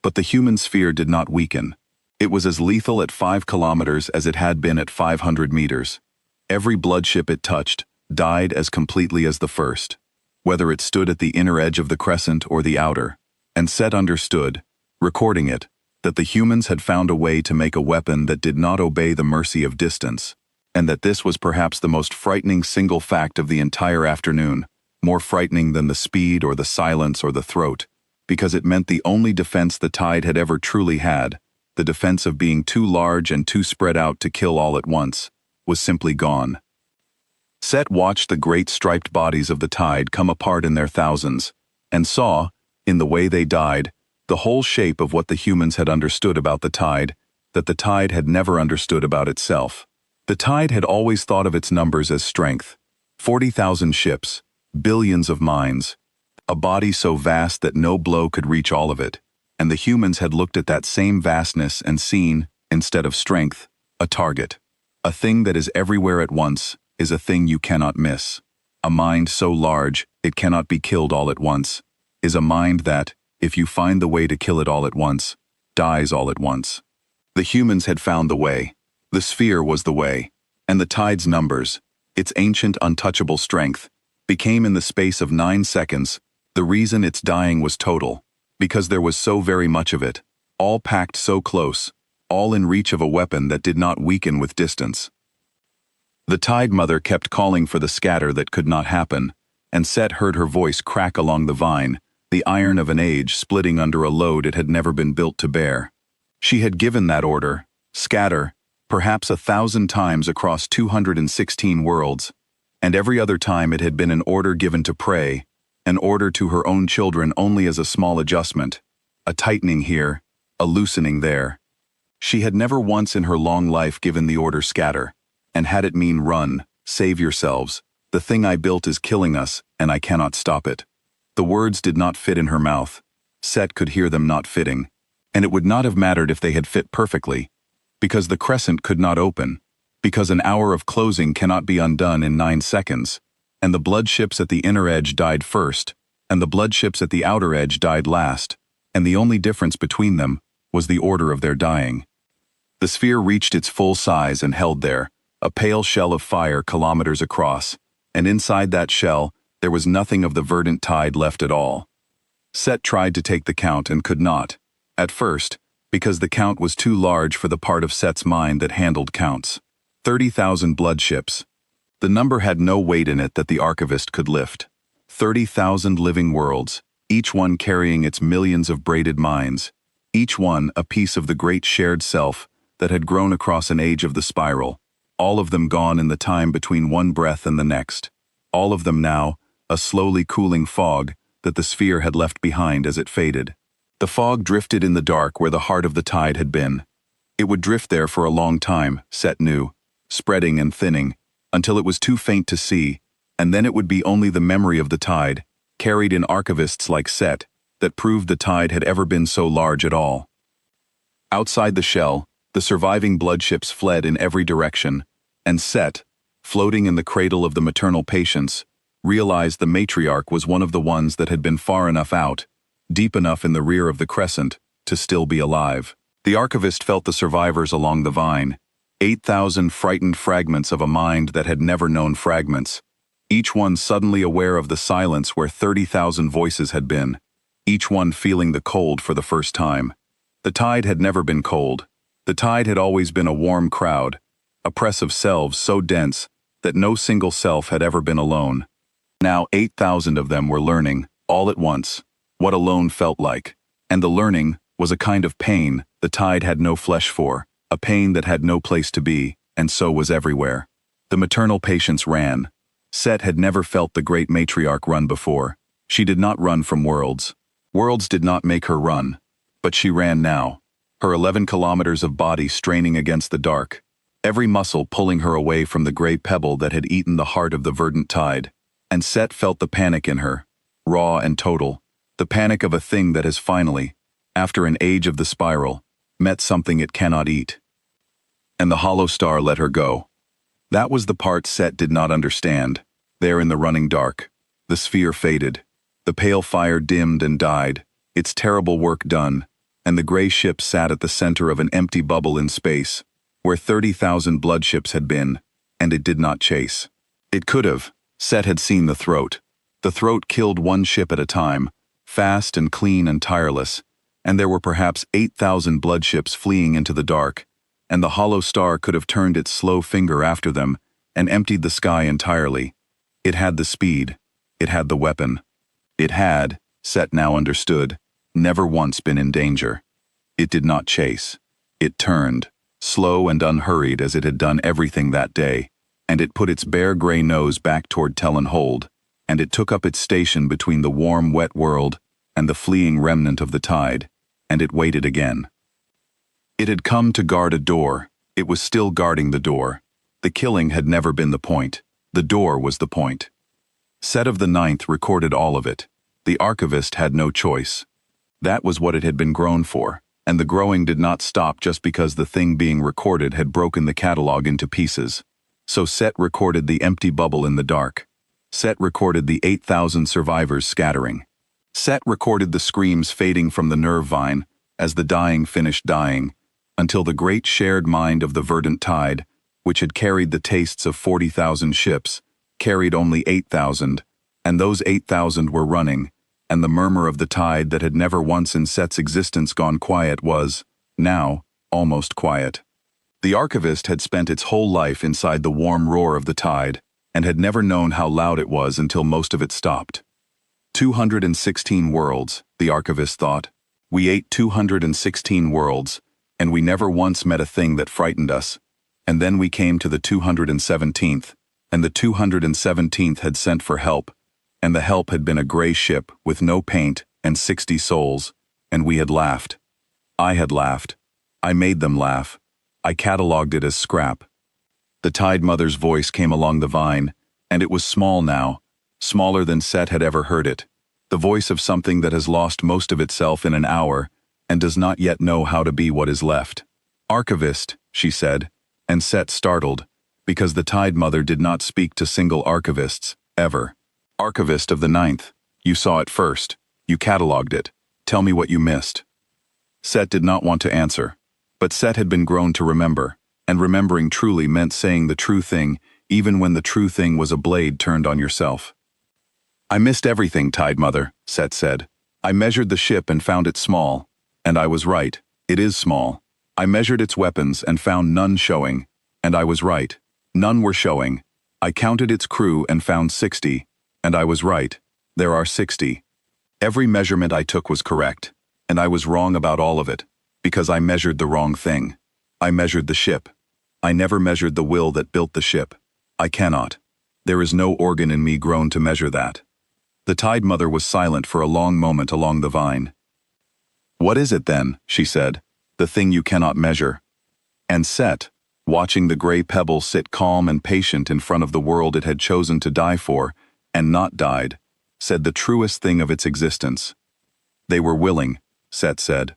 But the human sphere did not weaken. It was as lethal at 5 kilometers as it had been at 500 meters. Every bloodship it touched died as completely as the first, whether it stood at the inner edge of the crescent or the outer. And Set understood, recording it, that the humans had found a way to make a weapon that did not obey the mercy of distance, and that this was perhaps the most frightening single fact of the entire afternoon, more frightening than the speed or the silence or the throat, because it meant the only defense the tide had ever truly had, the defense of being too large and too spread out to kill all at once, was simply gone. Set watched the great striped bodies of the tide come apart in their thousands, and saw, in the way they died, the whole shape of what the humans had understood about the tide, that the tide had never understood about itself. The tide had always thought of its numbers as strength. 40,000 ships, billions of minds, a body so vast that no blow could reach all of it, and the humans had looked at that same vastness and seen, instead of strength, a target. A thing that is everywhere at once is a thing you cannot miss. A mind so large it cannot be killed all at once is a mind that, if you find the way to kill it all at once, dies all at once. The humans had found the way. The sphere was the way, and the tide's numbers, its ancient untouchable strength, became in the space of 9 seconds, the reason its dying was total, because there was so very much of it, all packed so close, all in reach of a weapon that did not weaken with distance. The Tide Mother kept calling for the scatter that could not happen, and Set heard her voice crack along the vine, the iron of an age splitting under a load it had never been built to bear. She had given that order, scatter, perhaps 1,000 times across 216 worlds, and every other time it had been an order given to prey, an order to her own children only as a small adjustment, a tightening here, a loosening there. She had never once in her long life given the order scatter, and had it mean run, save yourselves, the thing I built is killing us, and I cannot stop it. The words did not fit in her mouth. Set could hear them not fitting, and it would not have mattered if they had fit perfectly, because the crescent could not open, because an hour of closing cannot be undone in 9 seconds, and the blood ships at the inner edge died first, and the blood ships at the outer edge died last, and the only difference between them was the order of their dying. The sphere reached its full size and held there, a pale shell of fire kilometers across, and inside that shell there was nothing of the verdant tide left at all. Set tried to take the count and could not, at first, because the count was too large for the part of Set's mind that handled counts. 30,000 blood ships. The number had no weight in it that the archivist could lift. 30,000 living worlds, each one carrying its millions of braided minds, each one a piece of the great shared self that had grown across an age of the spiral, all of them gone in the time between one breath and the next, all of them now a slowly cooling fog that the sphere had left behind as it faded. The fog drifted in the dark where the heart of the tide had been. It would drift there for a long time, Set knew, spreading and thinning, until it was too faint to see, and then it would be only the memory of the tide, carried in archivists like Set, that proved the tide had ever been so large at all. Outside the shell, the surviving blood ships fled in every direction, and Set, floating in the cradle of the maternal patience, realized the matriarch was one of the ones that had been far enough out, deep enough in the rear of the crescent, to still be alive. The archivist felt the survivors along the vine, 8,000 frightened fragments of a mind that had never known fragments, each one suddenly aware of the silence where 30,000 voices had been, each one feeling the cold for the first time. The tide had never been cold, The tide had always been a warm crowd, a press of selves so dense that no single self had ever been alone. Now 8,000 of them were learning, all at once, what alone felt like. And the learning was a kind of pain the tide had no flesh for, a pain that had no place to be, and so was everywhere. The maternal patience ran. Set had never felt the great matriarch run before. She did not run from worlds. Worlds did not make her run. But she ran now, her 11 kilometers of body straining against the dark, every muscle pulling her away from the gray pebble that had eaten the heart of the verdant tide. And Set felt the panic in her, raw and total, the panic of a thing that has finally, after an age of the spiral, met something it cannot eat. And the hollow star let her go. That was the part Set did not understand. There in the running dark, the sphere faded, the pale fire dimmed and died, its terrible work done, and the gray ship sat at the center of an empty bubble in space, where 30,000 bloodships had been, and it did not chase. It could have. Set had seen the throat. The throat killed one ship at a time, fast and clean and tireless, and there were perhaps 8,000 bloodships fleeing into the dark, and the hollow star could have turned its slow finger after them and emptied the sky entirely. It had the speed. It had the weapon. It had, Set now understood, never once been in danger. It did not chase. It turned, slow and unhurried as it had done everything that day, and it put its bare gray nose back toward Tellenhold, and it took up its station between the warm, wet world and the fleeing remnant of the tide, and it waited again. It had come to guard a door. It was still guarding the door. The killing had never been the point. The door was the point. Set of the Ninth recorded all of it. The archivist had no choice. That was what it had been grown for, and the growing did not stop just because the thing being recorded had broken the catalog into pieces. So Set recorded the empty bubble in the dark. Set recorded the 8,000 survivors scattering. Set recorded the screams fading from the nerve vine as the dying finished dying, until the great shared mind of the verdant tide, which had carried the tastes of 40,000 ships, carried only 8,000, and those 8,000 were running, and the murmur of the tide that had never once in Set's existence gone quiet was, now, almost quiet. The archivist had spent its whole life inside the warm roar of the tide, and had never known how loud it was until most of it stopped. 216 worlds, the archivist thought. We ate 216 worlds, and we never once met a thing that frightened us. And then we came to the 217th, and the 217th had sent for help, and the help had been a gray ship with no paint and 60 souls, and we had laughed. I had laughed. I made them laugh. I catalogued it as scrap. The Tide Mother's voice came along the vine, and it was small now, smaller than Set had ever heard it, the voice of something that has lost most of itself in an hour and does not yet know how to be what is left. Archivist, she said, and Set startled, because the Tide Mother did not speak to single archivists, ever. Archivist of the Ninth, you saw it first. You catalogued it. Tell me what you missed. Set did not want to answer, but Set had been grown to remember, and remembering truly meant saying the true thing, even when the true thing was a blade turned on yourself. I missed everything, Tide Mother, Set said. I measured the ship and found it small, and I was right. It is small. I measured its weapons and found none showing, and I was right. None were showing. I counted its crew and found 60, and I was right. There are 60. Every measurement I took was correct, and I was wrong about all of it, because I measured the wrong thing. I measured the ship. I never measured the will that built the ship. I cannot. There is no organ in me grown to measure that. The Tide Mother was silent for a long moment along the vine. What is it then, she said, the thing you cannot measure? And Set, watching the gray pebble sit calm and patient in front of the world it had chosen to die for, and not died, said the truest thing of its existence. They were willing, Set said.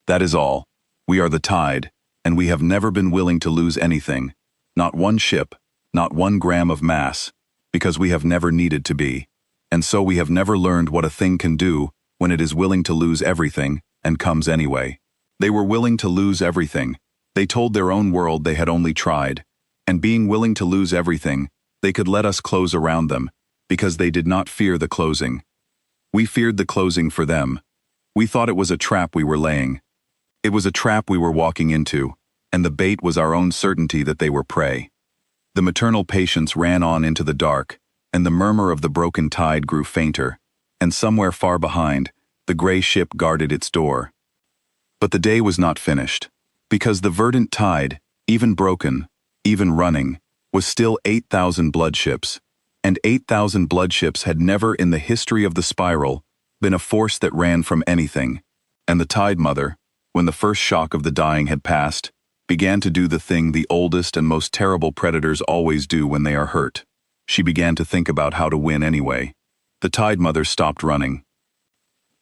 That is all. We are the tide, and we have never been willing to lose anything, not one ship, not 1 gram of mass, because we have never needed to be. And so we have never learned what a thing can do when it is willing to lose everything and comes anyway. They were willing to lose everything. They told their own world they had only tried, and being willing to lose everything, they could let us close around them, because they did not fear the closing. We feared the closing for them. We thought it was a trap we were laying. It was a trap we were walking into, and the bait was our own certainty that they were prey. The maternal patience ran on into the dark, and the murmur of the broken tide grew fainter, and somewhere far behind, the gray ship guarded its door. But the day was not finished, because the verdant tide, even broken, even running, was still 8,000 bloodships, and 8,000 bloodships had never in the history of the spiral been a force that ran from anything. And the Tide Mother, when the first shock of the dying had passed, began to do the thing the oldest and most terrible predators always do when they are hurt. She began to think about how to win anyway. The Tide Mother stopped running.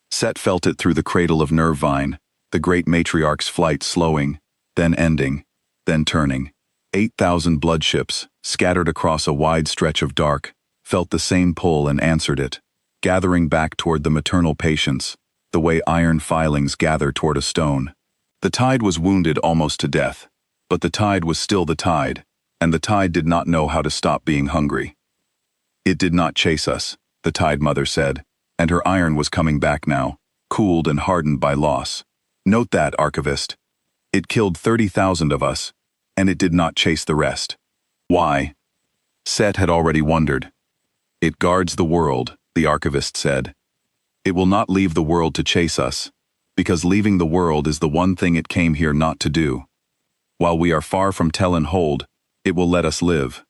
Set felt it through the cradle of Nervine, the great matriarch's flight slowing, then ending, then turning. 8,000 bloodships, scattered across a wide stretch of dark, felt the same pull and answered it, gathering back toward the maternal patience, the way iron filings gather toward a stone. The tide was wounded almost to death, but the tide was still the tide, and the tide did not know how to stop being hungry. It did not chase us, the Tide Mother said, and her iron was coming back now, cooled and hardened by loss. Note that, Archivist. It killed 30,000 of us, and it did not chase the rest. Why? Set had already wondered. It guards the world, the Archivist said. It will not leave the world to chase us, because leaving the world is the one thing it came here not to do. While we are far from tell and hold, it will let us live.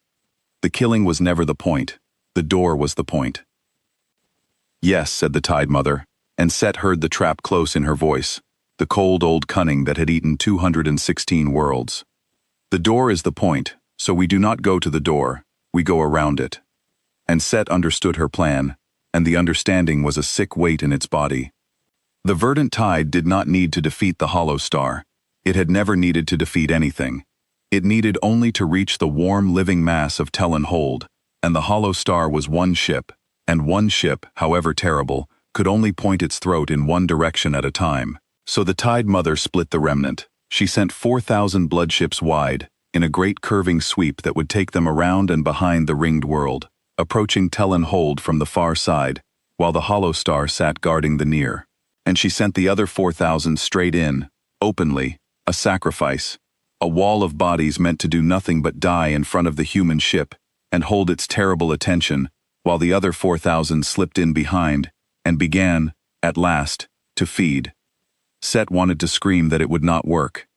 The killing was never the point. The door was the point. Yes, said the Tide Mother, and Set heard the trap close in her voice, the cold old cunning that had eaten 216 worlds. The door is the point, so we do not go to the door, we go around it. And Set understood her plan, and the understanding was a sick weight in its body. The verdant tide did not need to defeat the hollow star. It had never needed to defeat anything. It needed only to reach the warm living mass of Tell and Hold, and the hollow star was one ship, and one ship, however terrible, could only point its throat in one direction at a time. So the Tide Mother split the remnant. She sent 4,000 bloodships wide, in a great curving sweep that would take them around and behind the ringed world, approaching Tell and Hold from the far side, while the hollow star sat guarding the near. And she sent the other 4,000 straight in, openly, a sacrifice, a wall of bodies meant to do nothing but die in front of the human ship and hold its terrible attention, while the other 4,000 slipped in behind and began, at last, to feed. Set wanted to scream that it would not work.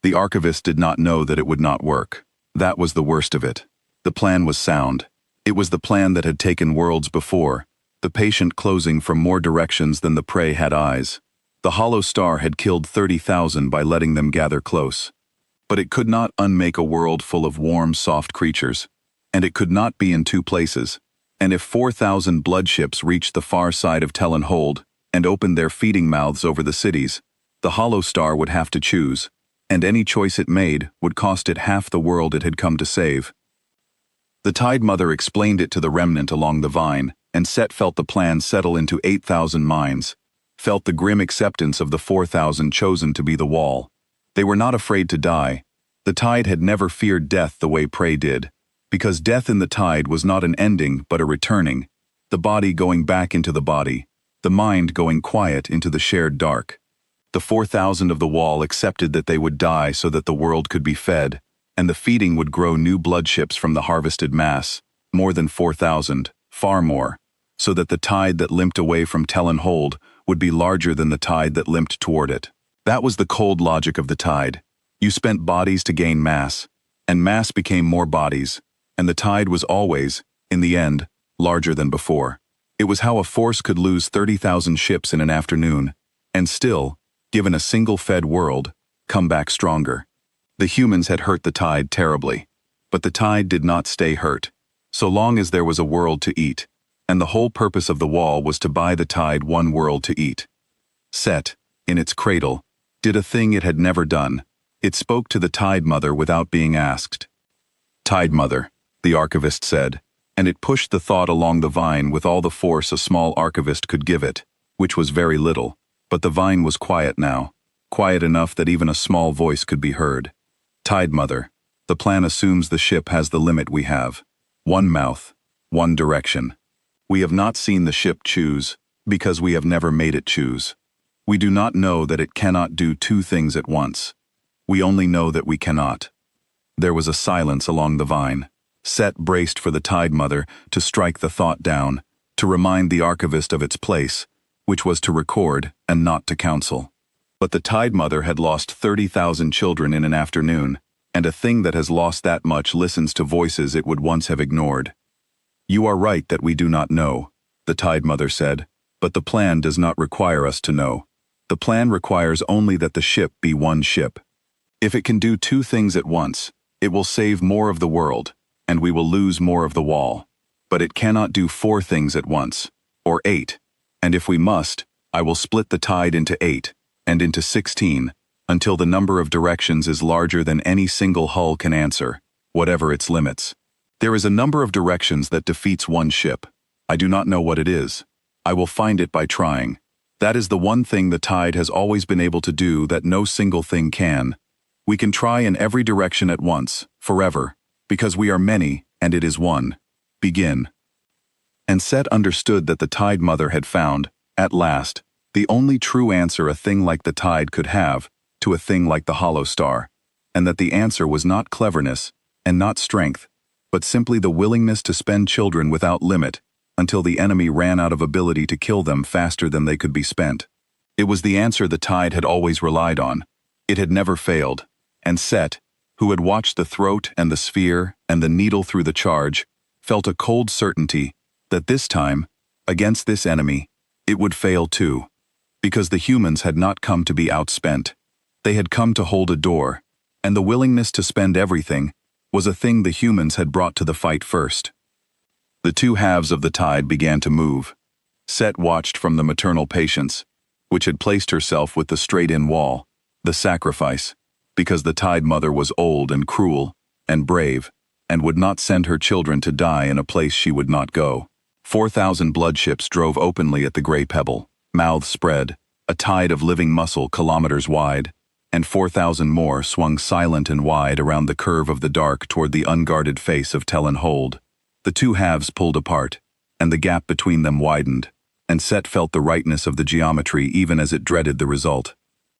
The Archivist did not know that it would not work. That was the worst of it. The plan was sound. It was the plan that had taken worlds before, the patient closing from more directions than the prey had eyes. The hollow star had killed 30,000 by letting them gather close. But it could not unmake a world full of warm, soft creatures. And it could not be in two places. And if 4,000 bloodships reached the far side of Tell and Hold and opened their feeding mouths over the cities, the hollow star would have to choose, and any choice it made would cost it half the world it had come to save. The Tide Mother explained it to the remnant along the vine, and Set felt the plan settle into 8,000 minds, felt the grim acceptance of the 4,000 chosen to be the wall. They were not afraid to die. The tide had never feared death the way prey did, because death in the tide was not an ending but a returning, the body going back into the body, the mind going quiet into the shared dark. The 4,000 of the wall accepted that they would die so that the world could be fed, and the feeding would grow new bloodships from the harvested mass, more than 4,000, far more, so that the tide that limped away from Tell and Hold would be larger than the tide that limped toward it. That was the cold logic of the tide. You spent bodies to gain mass, and mass became more bodies, and the tide was always, in the end, larger than before. It was how a force could lose 30,000 ships in an afternoon, and still, given a single fed world, come back stronger. The humans had hurt the tide terribly, but the tide did not stay hurt, so long as there was a world to eat, and the whole purpose of the wall was to buy the tide one world to eat. Set, in its cradle, did a thing it had never done. It spoke to the Tide Mother without being asked. Tide Mother, the Archivist said, and it pushed the thought along the vine with all the force a small Archivist could give it, which was very little. But the vine was quiet now, quiet enough that even a small voice could be heard. Tide Mother, the plan assumes the ship has the limit we have. One mouth, one direction. We have not seen the ship choose, because we have never made it choose. We do not know that it cannot do two things at once. We only know that we cannot. There was a silence along the vine. Set braced for the Tide Mother to strike the thought down, to remind the archivist of its place, which was to record and not to counsel. But the Tide Mother had lost 30,000 children in an afternoon, and a thing that has lost that much listens to voices it would once have ignored. You are right that we do not know, the Tide Mother said, but the plan does not require us to know. The plan requires only that the ship be one ship. If it can do two things at once, it will save more of the world, and we will lose more of the wall. But it cannot do 4 things at once, or 8, and if we must, I will split the tide into 8, and into 16, until the number of directions is larger than any single hull can answer, whatever its limits. There is a number of directions that defeats one ship. I do not know what it is. I will find it by trying. That is the one thing the tide has always been able to do that no single thing can. We can try in every direction at once, forever, because we are many, and it is one. Begin. And Set understood that the Tide Mother had found, at last, the only true answer a thing like the tide could have to a thing like the hollow star, and that the answer was not cleverness, and not strength, but simply the willingness to spend children without limit, until the enemy ran out of ability to kill them faster than they could be spent. It was the answer the tide had always relied on. It had never failed, and Set, who had watched the throat and the sphere and the needle through the charge, felt a cold certainty that this time, against this enemy, it would fail too, because the humans had not come to be outspent. They had come to hold a door, and the willingness to spend everything was a thing the humans had brought to the fight first. The two halves of the tide began to move. Set watched from the maternal patience, which had placed herself with the straight-in wall, the sacrifice, because the Tide Mother was old and cruel and brave, and would not send her children to die in a place she would not go. 4,000 bloodships drove openly at the gray pebble, mouths spread, a tide of living muscle kilometers wide, and 4,000 more swung silent and wide around the curve of the dark toward the unguarded face of Tellen Hold. The two halves pulled apart, and the gap between them widened, and Set felt the rightness of the geometry even as it dreaded the result.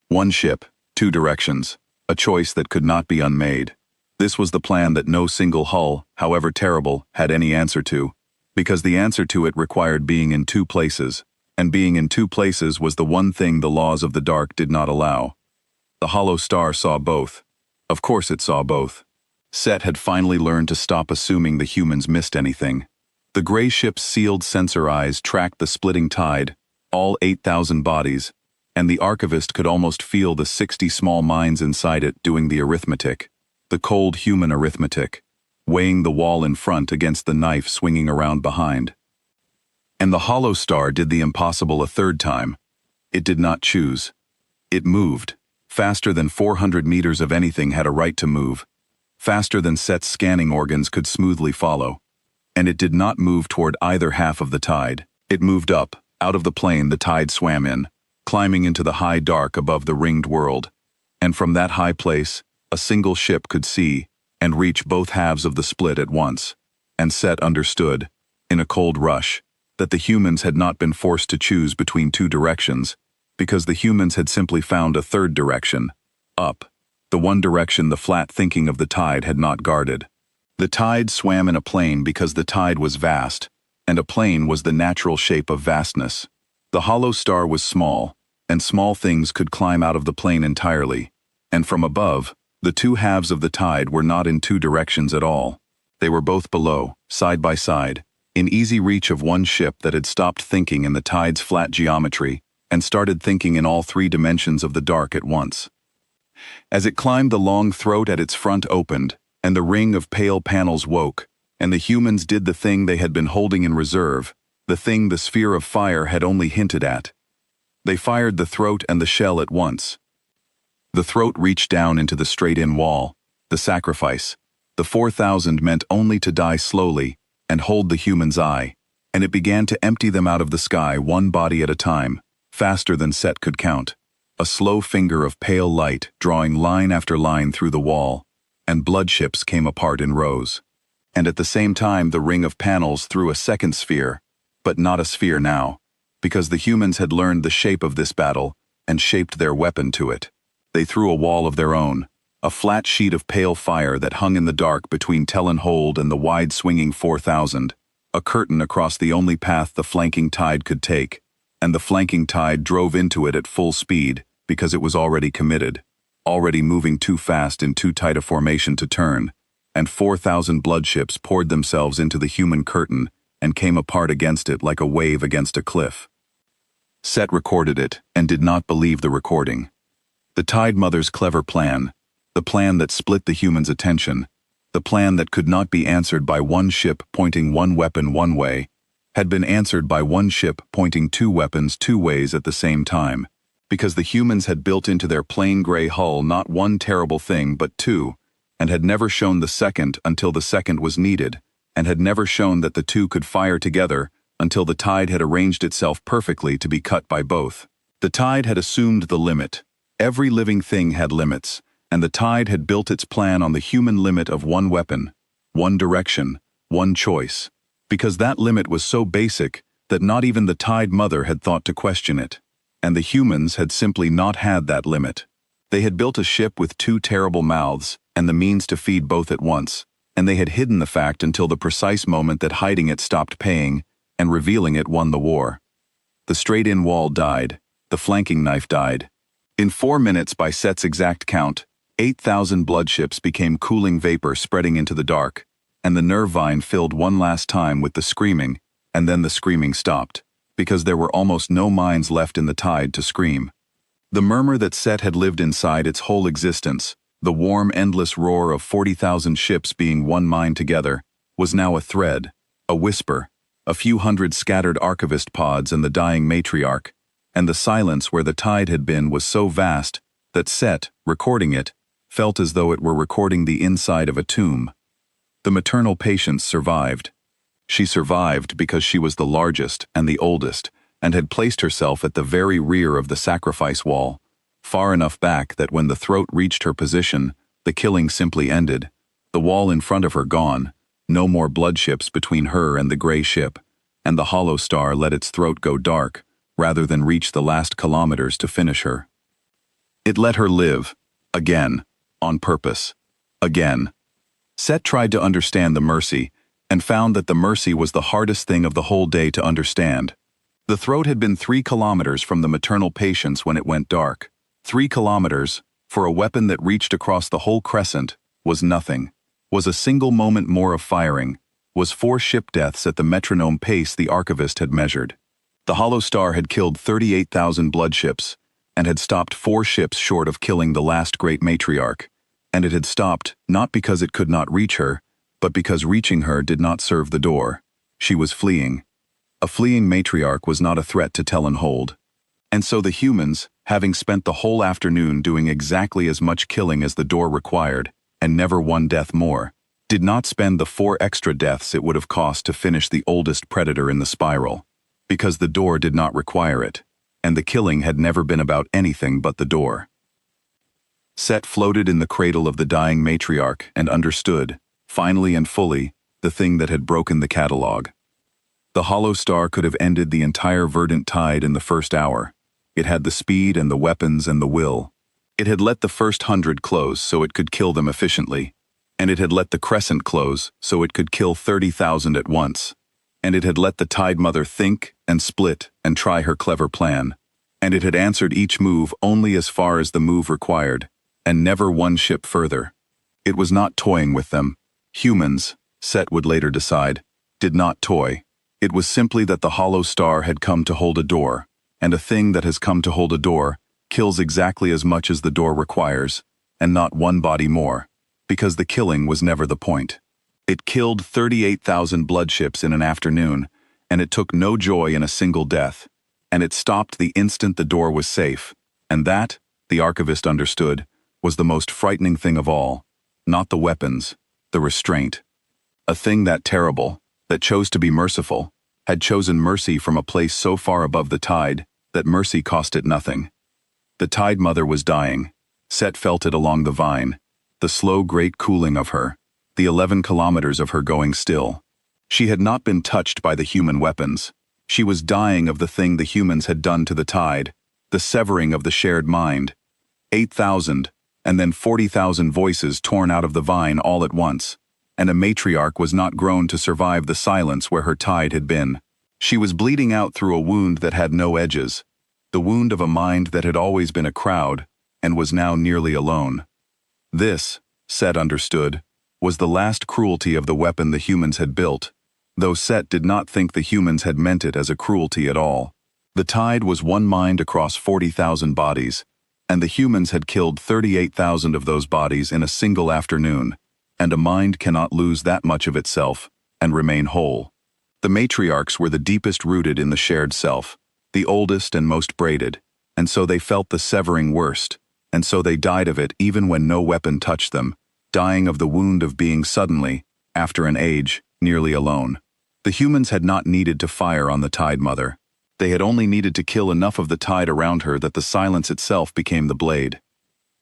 One ship, 2 directions, a choice that could not be unmade. This was the plan that no single hull, however terrible, had any answer to, because the answer to it required being in 2 places, and being in 2 places was the one thing the laws of the dark did not allow. The hollow star saw both. Of course it saw both. Set had finally learned to stop assuming the humans missed anything. The gray ship's sealed sensor eyes tracked the splitting tide, all 8,000 bodies, and the archivist could almost feel the 60 small minds inside it doing the arithmetic, the cold human arithmetic, weighing the wall in front against the knife swinging around behind. And the hollow star did the impossible a third time. It did not choose. It moved, faster than 400 meters of anything had a right to move, faster than Set's scanning organs could smoothly follow. And it did not move toward either half of the tide. It moved up, out of the plane the tide swam in, climbing into the high dark above the ringed world. And from that high place, a single ship could see and reach both halves of the split at once. And Set understood, in a cold rush, that the humans had not been forced to choose between 2 directions, because the humans had simply found a third direction, up, the one direction the flat thinking of the tide had not guarded. The tide swam in a plane because the tide was vast, and a plane was the natural shape of vastness. The hollow star was small, and small things could climb out of the plane entirely, and from above, the 2 halves of the tide were not in 2 directions at all. They were both below, side by side, in easy reach of one ship that had stopped thinking in the tide's flat geometry and started thinking in all 3 dimensions of the dark at once. As it climbed, the long throat at its front opened, and the ring of pale panels woke, and the humans did the thing they had been holding in reserve, the thing the sphere of fire had only hinted at. They fired the throat and the shell at once. The throat reached down into the straight-in wall, the sacrifice. The 4,000 meant only to die slowly and hold the human's eye, and it began to empty them out of the sky one body at a time, faster than Set could count. A slow finger of pale light drawing line after line through the wall, and bloodships came apart in rows. And at the same time the ring of panels threw a second sphere, but not a sphere now, because the humans had learned the shape of this battle and shaped their weapon to it. They threw a wall of their own, a flat sheet of pale fire that hung in the dark between Tellenhold and the wide-swinging 4000, a curtain across the only path the flanking tide could take, and the flanking tide drove into it at full speed because it was already committed, already moving too fast in too tight a formation to turn, and 4,000 bloodships poured themselves into the human curtain and came apart against it like a wave against a cliff. Set recorded it and did not believe the recording. The Tide Mother's clever plan, the plan that split the humans' attention, the plan that could not be answered by one ship pointing one weapon one way, had been answered by one ship pointing two weapons two ways at the same time, because the humans had built into their plain gray hull not one terrible thing but two, and had never shown the second until the second was needed, and had never shown that the two could fire together until the tide had arranged itself perfectly to be cut by both. The tide had assumed the limit. Every living thing had limits, and the tide had built its plan on the human limit of one weapon, one direction, one choice, because that limit was so basic that not even the Tide Mother had thought to question it, and the humans had simply not had that limit. They had built a ship with two terrible mouths and the means to feed both at once, and they had hidden the fact until the precise moment that hiding it stopped paying, and revealing it won the war. The straight-in wall died, the flanking knife died. In 4 minutes by Set's exact count, 8,000 bloodships became cooling vapor spreading into the dark, and the nerve vine filled one last time with the screaming, and then the screaming stopped, because there were almost no minds left in the tide to scream. The murmur that Set had lived inside its whole existence, the warm, endless roar of 40,000 ships being one mind together, was now a thread, a whisper, a few hundred scattered archivist pods and the dying matriarch, and the silence where the tide had been was so vast that Set, recording it, felt as though it were recording the inside of a tomb. The maternal patience survived. She survived because she was the largest and the oldest, and had placed herself at the very rear of the sacrifice wall, far enough back that when the throat reached her position, the killing simply ended, the wall in front of her gone, no more bloodships between her and the gray ship, and the hollow star let its throat go dark, rather than reach the last kilometers to finish her. It let her live, again, on purpose, again. Set tried to understand the mercy, and found that the mercy was the hardest thing of the whole day to understand. The throat had been 3 kilometers from the maternal patience when it went dark. 3 kilometers, for a weapon that reached across the whole crescent, was nothing, was a single moment more of firing, was 4 ship deaths at the metronome pace the archivist had measured. The hollow star had killed 38,000 bloodships, and had stopped 4 ships short of killing the last great matriarch, and it had stopped not because it could not reach her, but because reaching her did not serve the door. She was fleeing. A fleeing matriarch was not a threat to Tellenhold. And so the humans, having spent the whole afternoon doing exactly as much killing as the door required, and never 1 death more, did not spend the 4 extra deaths it would have cost to finish the oldest predator in the spiral, because the door did not require it, and the killing had never been about anything but the door. Set floated in the cradle of the dying matriarch and understood, finally and fully, the thing that had broken the catalog. The hollow star could have ended the entire verdant tide in the first hour. It had the speed and the weapons and the will. It had let the first 100 close so it could kill them efficiently, and it had let the crescent close so it could kill 30,000 at once, and it had let the Tide Mother think and split and try her clever plan, and it had answered each move only as far as the move required, and never 1 ship further. It was not toying with them. Humans, Set would later decide, did not toy. It was simply that the hollow star had come to hold a door, and a thing that has come to hold a door kills exactly as much as the door requires, and not 1 body more, because the killing was never the point. It killed 38,000 bloodships in an afternoon, and it took no joy in a single death, and it stopped the instant the door was safe, and that, the archivist understood, was the most frightening thing of all, not the weapons, the restraint. A thing that terrible, that chose to be merciful, had chosen mercy from a place so far above the tide that mercy cost it nothing. The Tide Mother was dying. Set felt it along the vine, the slow great cooling of her, the 11 kilometers of her going still. She had not been touched by the human weapons. She was dying of the thing the humans had done to the tide, the severing of the shared mind. 8,000, and then 40,000 voices torn out of the vine all at once, and a matriarch was not grown to survive the silence where her tide had been. She was bleeding out through a wound that had no edges, the wound of a mind that had always been a crowd, and was now nearly alone. This, Set understood, was the last cruelty of the weapon the humans had built, though Set did not think the humans had meant it as a cruelty at all. The tide was one mind across 40,000 bodies, and the humans had killed 38,000 of those bodies in a single afternoon, and a mind cannot lose that much of itself and remain whole. The matriarchs were the deepest rooted in the shared self, the oldest and most braided, and so they felt the severing worst, and so they died of it even when no weapon touched them, dying of the wound of being suddenly, after an age, nearly alone. The humans had not needed to fire on the Tide Mother. They had only needed to kill enough of the tide around her that the silence itself became the blade.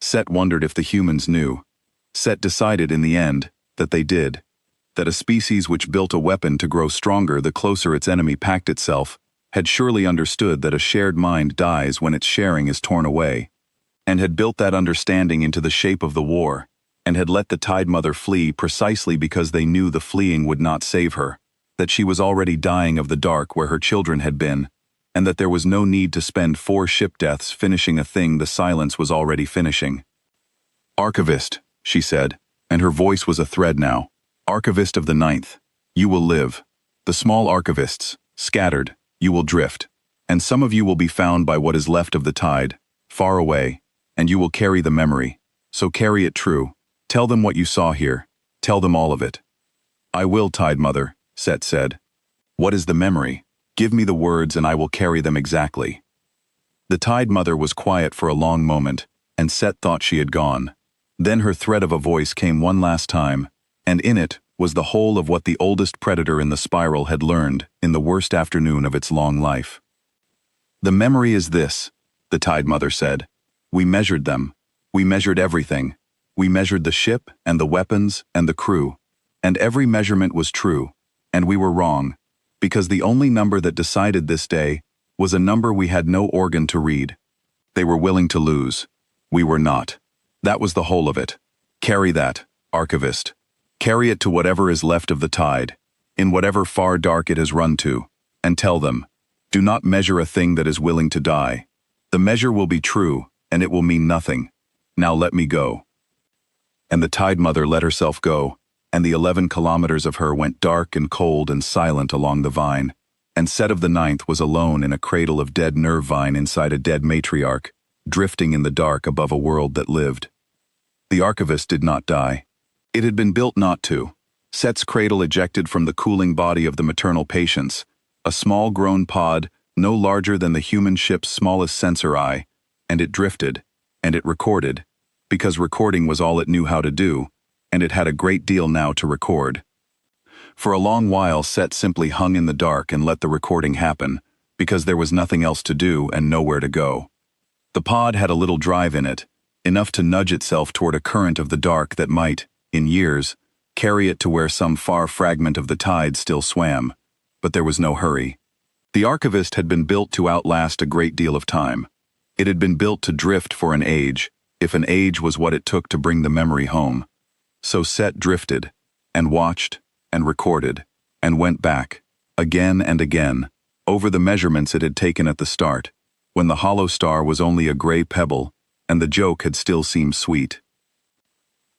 Set wondered if the humans knew. Set decided in the end that they did. That a species which built a weapon to grow stronger the closer its enemy packed itself had surely understood that a shared mind dies when its sharing is torn away, and had built that understanding into the shape of the war, and had let the Tide Mother flee precisely because they knew the fleeing would not save her, that she was already dying of the dark where her children had been, and that there was no need to spend 4 ship deaths finishing a thing the silence was already finishing. "Archivist," she said, and her voice was a thread now. "Archivist of the Ninth, you will live. The small archivists, scattered, you will drift, and some of you will be found by what is left of the tide, far away, and you will carry the memory. So carry it true. Tell them what you saw here. Tell them all of it." "I will, Tide Mother," Set said. "What is the memory? Give me the words and I will carry them exactly." The Tide Mother was quiet for a long moment, and Set thought she had gone. Then her thread of a voice came one last time, and in it was the whole of what the oldest predator in the spiral had learned in the worst afternoon of its long life. "The memory is this," the Tide Mother said. "We measured them. We measured everything. We measured the ship and the weapons and the crew. And every measurement was true, and we were wrong, because the only number that decided this day was a number we had no organ to read. They were willing to lose. We were not. That was the whole of it. Carry that, Archivist. Carry it to whatever is left of the tide, in whatever far dark it has run to, and tell them, do not measure a thing that is willing to die. The measure will be true, and it will mean nothing. Now let me go." And the Tide Mother let herself go, and the 11 kilometers of her went dark and cold and silent along the vine, and Set of the Ninth was alone in a cradle of dead nerve vine inside a dead matriarch, drifting in the dark above a world that lived. The Archivist did not die. It had been built not to. Set's cradle ejected from the cooling body of the maternal patients, a small grown pod no larger than the human ship's smallest sensor eye, and it drifted, and it recorded, because recording was all it knew how to do, and it had a great deal now to record. For a long while Set simply hung in the dark and let the recording happen, because there was nothing else to do and nowhere to go. The pod had a little drive in it, enough to nudge itself toward a current of the dark that might, in years, carry it to where some far fragment of the tide still swam, but there was no hurry. The Archivist had been built to outlast a great deal of time. It had been built to drift for an age, if an age was what it took to bring the memory home. So Set drifted, and watched, and recorded, and went back, again and again, over the measurements it had taken at the start, when the hollow star was only a gray pebble, and the joke had still seemed sweet.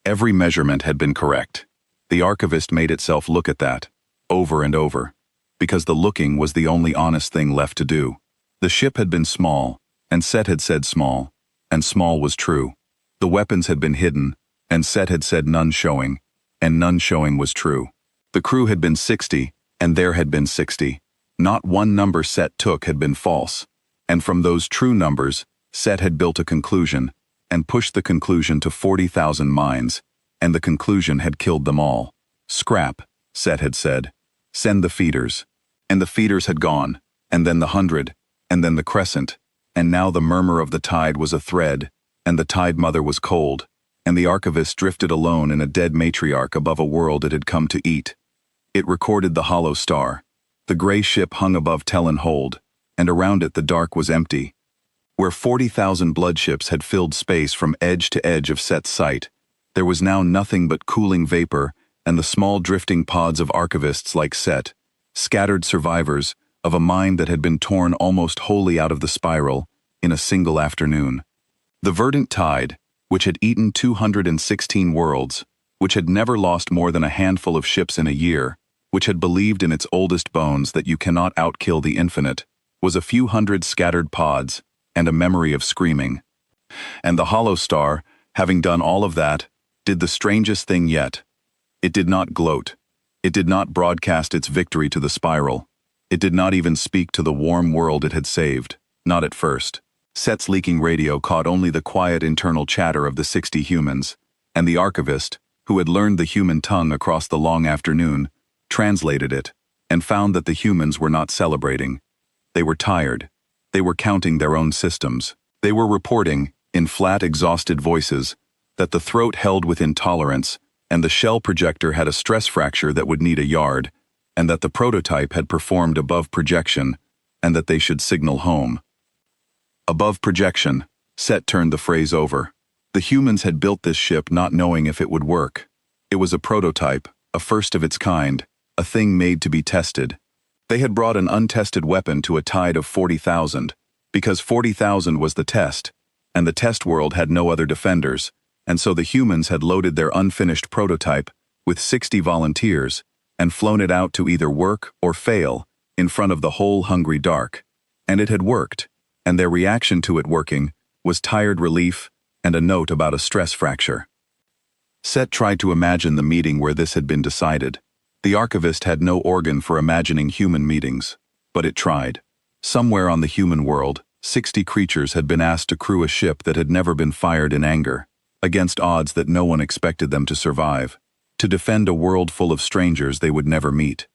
Every measurement had been correct. The Archivist made itself look at that, over and over, because the looking was the only honest thing left to do. The ship had been small, and Set had said small, and small was true. The weapons had been hidden, and Set had said none showing, and none showing was true. The crew had been 60, and there had been 60. Not one number Set took had been false, and from those true numbers, Set had built a conclusion, and pushed the conclusion to 40,000 minds, and the conclusion had killed them all. "Scrap," Set had said. "Send the feeders." And the feeders had gone, and then the 100, and then the crescent, and now the murmur of the tide was a thread, and the Tide Mother was cold, and the Archivist drifted alone in a dead matriarch above a world it had come to eat. It recorded the hollow star. The gray ship hung above Tellan Hold, and around it the dark was empty. Where 40,000 bloodships had filled space from edge to edge of Set's sight, there was now nothing but cooling vapor and the small drifting pods of archivists like Set, scattered survivors of a mind that had been torn almost wholly out of the spiral in a single afternoon. The verdant tide, which had eaten 216 worlds, which had never lost more than a handful of ships in a year, which had believed in its oldest bones that you cannot outkill the infinite, was a few hundred scattered pods and a memory of screaming. And the hollow star, having done all of that, did the strangest thing yet. It did not gloat. It did not broadcast its victory to the spiral. It did not even speak to the warm world it had saved, not at first. Set's leaking radio caught only the quiet internal chatter of the 60 humans, and the archivist, who had learned the human tongue across the long afternoon, translated it, and found that the humans were not celebrating. They were tired. They were counting their own systems. They were reporting, in flat, exhausted voices, that the throat held with intolerance, and the shell projector had a stress fracture that would need a yard, and that the prototype had performed above projection, and that they should signal home. Above projection, Set turned the phrase over. The humans had built this ship not knowing if it would work. It was a prototype, a first of its kind, a thing made to be tested. They had brought an untested weapon to a tide of 40,000, because 40,000 was the test, and the test world had no other defenders, and so the humans had loaded their unfinished prototype with 60 volunteers and flown it out to either work or fail in front of the whole hungry dark. And it had worked, and their reaction to it working was tired relief and a note about a stress fracture. Set tried to imagine the meeting where this had been decided. The archivist had no organ for imagining human meetings, but it tried. Somewhere on the human world, 60 creatures had been asked to crew a ship that had never been fired in anger, against odds that no one expected them to survive, to defend a world full of strangers they would never meet.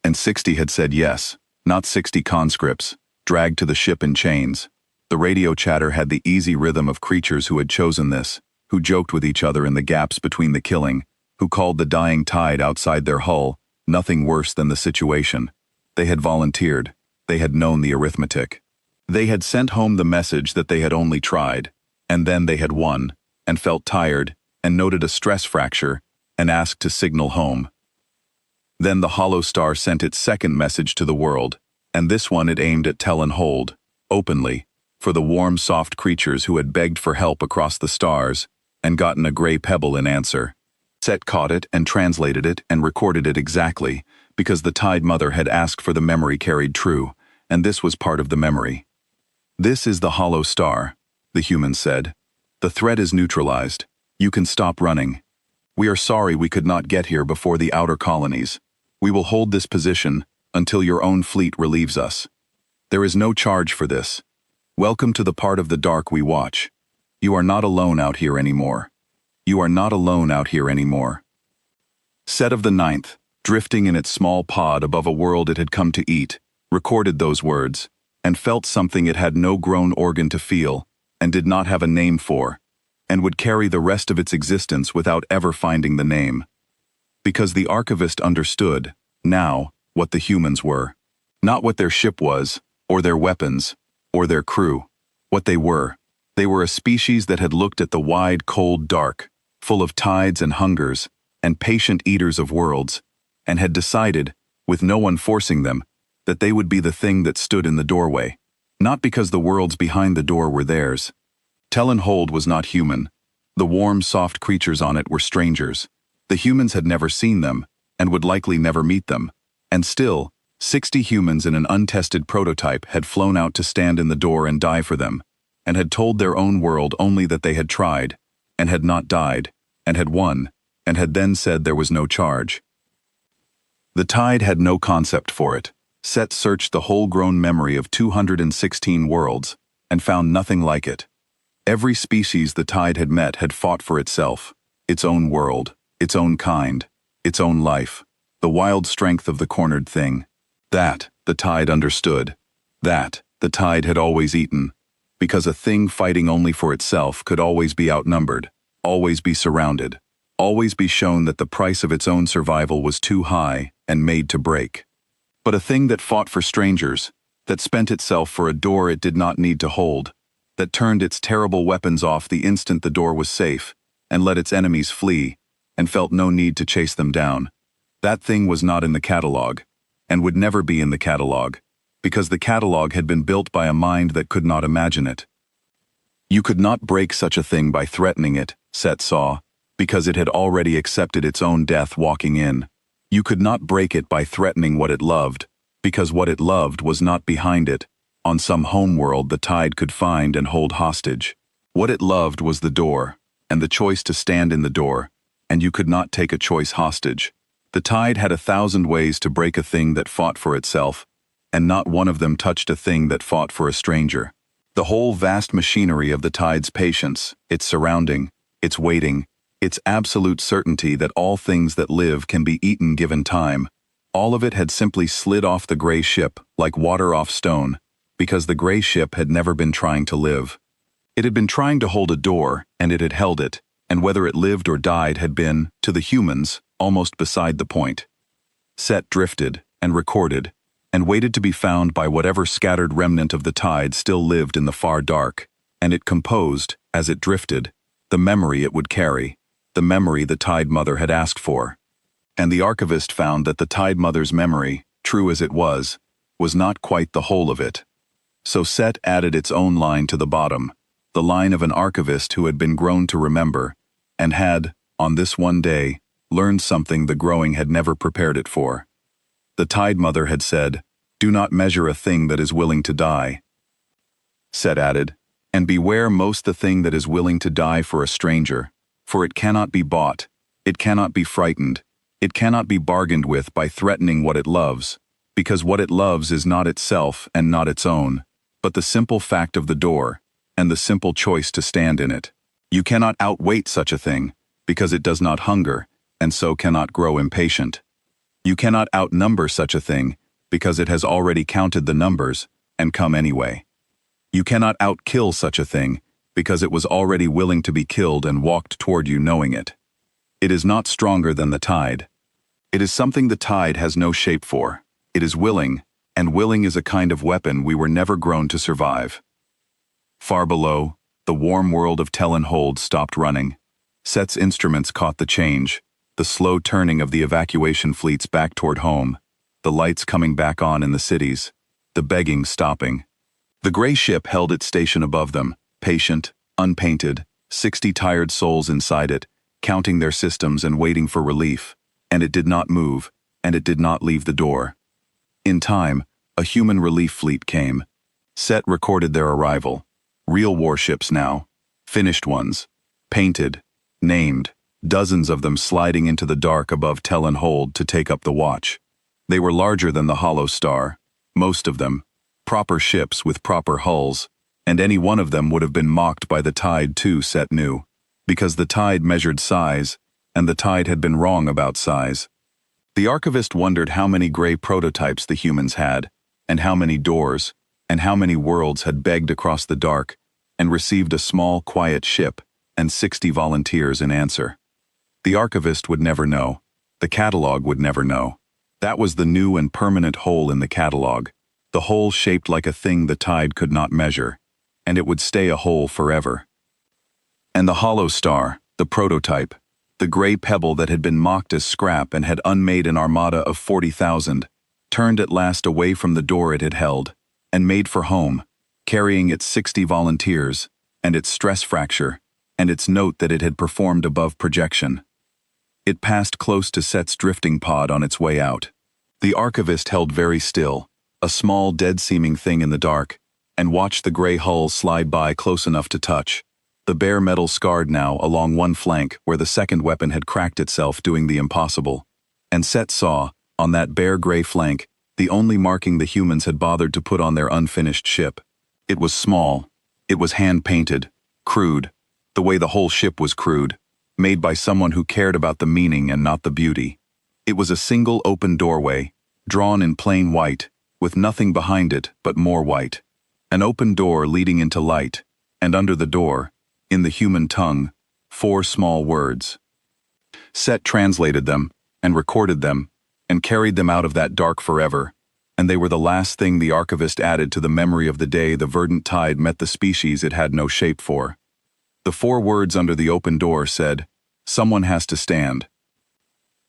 And 60 had said yes, not 60 conscripts, dragged to the ship in chains. The radio chatter had the easy rhythm of creatures who had chosen this, who joked with each other in the gaps between the killing, who called the dying tide outside their hull nothing worse than the situation. They had volunteered. They had known the arithmetic. They had sent home the message that they had only tried, and then they had won, and felt tired, and noted a stress fracture, and asked to signal home. Then the hollow star sent its second message to the world, and this one it aimed at Tell and Hold, openly, for the warm, soft creatures who had begged for help across the stars, and gotten a gray pebble in answer. Set caught it and translated it and recorded it exactly, because the Tide Mother had asked for the memory carried true, and this was part of the memory. "This is the hollow star," the human said. "The threat is neutralized. You can stop running. We are sorry we could not get here before the outer colonies. We will hold this position until your own fleet relieves us. There is no charge for this. Welcome to the part of the dark we watch. You are not alone out here anymore. You are not alone out here anymore." Set of the Ninth, drifting in its small pod above a world it had come to eat, recorded those words, and felt something it had no grown organ to feel, and did not have a name for, and would carry the rest of its existence without ever finding the name. Because the archivist understood, now, what the humans were. Not what their ship was, or their weapons, or their crew. What they were. They were a species that had looked at the wide, cold dark, full of tides and hungers, and patient eaters of worlds, and had decided, with no one forcing them, that they would be the thing that stood in the doorway, not because the worlds behind the door were theirs. Tell and Hold was not human. The warm, soft creatures on it were strangers. The humans had never seen them, and would likely never meet them, and still, 60 humans in an untested prototype had flown out to stand in the door and die for them, and had told their own world only that they had tried, and had not died, and had won, and had then said there was no charge. The tide had no concept for it. Set searched the whole-grown memory of 216 worlds, and found nothing like it. Every species the tide had met had fought for itself, its own world, its own kind, its own life, the wild strength of the cornered thing. That, the tide understood. That, the tide had always eaten. Because a thing fighting only for itself could always be outnumbered, always be surrounded, always be shown that the price of its own survival was too high and made to break. But a thing that fought for strangers, that spent itself for a door it did not need to hold, that turned its terrible weapons off the instant the door was safe, and let its enemies flee, and felt no need to chase them down. That thing was not in the catalog, and would never be in the catalog, because the catalog had been built by a mind that could not imagine it. You could not break such a thing by threatening it, Set saw, because it had already accepted its own death walking in. You could not break it by threatening what it loved, because what it loved was not behind it, on some homeworld the tide could find and hold hostage. What it loved was the door, and the choice to stand in the door, and you could not take a choice hostage. The tide had 1,000 ways to break a thing that fought for itself, and not one of them touched a thing that fought for a stranger. The whole vast machinery of the tide's patience, its surrounding, its waiting, its absolute certainty that all things that live can be eaten given time, all of it had simply slid off the gray ship like water off stone, because the gray ship had never been trying to live. It had been trying to hold a door, and it had held it, and whether it lived or died had been, to the humans, almost beside the point. Set drifted, and recorded, and waited to be found by whatever scattered remnant of the tide still lived in the far dark, and it composed, as it drifted, the memory it would carry, the memory the Tide Mother had asked for. And the archivist found that the Tide Mother's memory, true as it was not quite the whole of it. So Set added its own line to the bottom, the line of an archivist who had been grown to remember, and had, on this one day, learned something the growing had never prepared it for. The Tide Mother had said, "Do not measure a thing that is willing to die." Set added, "And beware most the thing that is willing to die for a stranger, for it cannot be bought, it cannot be frightened, it cannot be bargained with by threatening what it loves, because what it loves is not itself and not its own, but the simple fact of the door, and the simple choice to stand in it. You cannot outwait such a thing, because it does not hunger, and so cannot grow impatient. You cannot outnumber such a thing, because it has already counted the numbers, and come anyway. You cannot outkill such a thing, because it was already willing to be killed and walked toward you knowing it. It is not stronger than the tide. It is something the tide has no shape for. It is willing, and willing is a kind of weapon we were never grown to survive." Far below, the warm world of Tellenhold stopped running. Set's instruments caught the change, the slow turning of the evacuation fleets back toward home, the lights coming back on in the cities, the begging stopping. The gray ship held its station above them, patient, unpainted, 60 tired souls inside it, counting their systems and waiting for relief, and it did not move, and it did not leave the door. In time, a human relief fleet came. Set recorded their arrival. Real warships now, finished ones, painted, named, dozens of them sliding into the dark above Tellenhold to take up the watch. They were larger than the Hollow Star, most of them, proper ships with proper hulls, and any one of them would have been mocked by the tide too, Set knew, because the tide measured size, and the tide had been wrong about size. The archivist wondered how many gray prototypes the humans had, and how many doors, and how many worlds had begged across the dark, and received a small, quiet ship, and 60 volunteers in answer. The archivist would never know. The catalog would never know. That was the new and permanent hole in the catalog, the hole shaped like a thing the tide could not measure, and it would stay a hole forever. And the Hollow Star, the prototype, the gray pebble that had been mocked as scrap and had unmade an armada of 40,000, turned at last away from the door it had held, and made for home, carrying its 60 volunteers, and its stress fracture, and its note that it had performed above projection. It passed close to Set's drifting pod on its way out. The archivist held very still, a small dead-seeming thing in the dark, and watched the gray hull slide by close enough to touch, the bare metal scarred now along one flank where the second weapon had cracked itself doing the impossible. And Set saw, on that bare gray flank, the only marking the humans had bothered to put on their unfinished ship. It was small. It was hand-painted, crude, the way the whole ship was crude, made by someone who cared about the meaning and not the beauty. It was a single open doorway, drawn in plain white, with nothing behind it but more white. An open door leading into light, and under the door, in the human tongue, 4 small words. Set translated them, and recorded them, and carried them out of that dark forever, and they were the last thing the archivist added to the memory of the day the verdant tide met the species it had no shape for. The 4 words under the open door said, "Someone has to stand."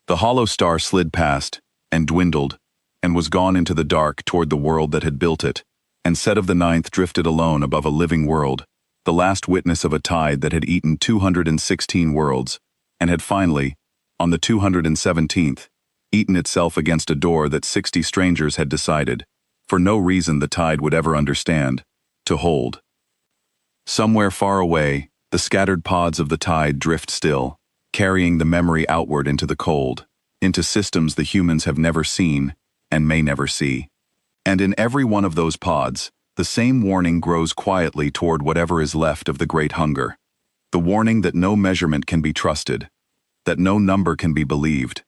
The hollow star slid past, and dwindled, and was gone into the dark toward the world that had built it, and Set of the Ninth drifted alone above a living world, the last witness of a tide that had eaten 216 worlds, and had finally, on the 217th, eaten itself against a door that 60 strangers had decided, for no reason the tide would ever understand, to hold. Somewhere far away, the scattered pods of the tide drift still, carrying the memory outward into the cold, into systems the humans have never seen and may never see. And in every one of those pods, the same warning grows quietly toward whatever is left of the great hunger. The warning that no measurement can be trusted, that no number can be believed,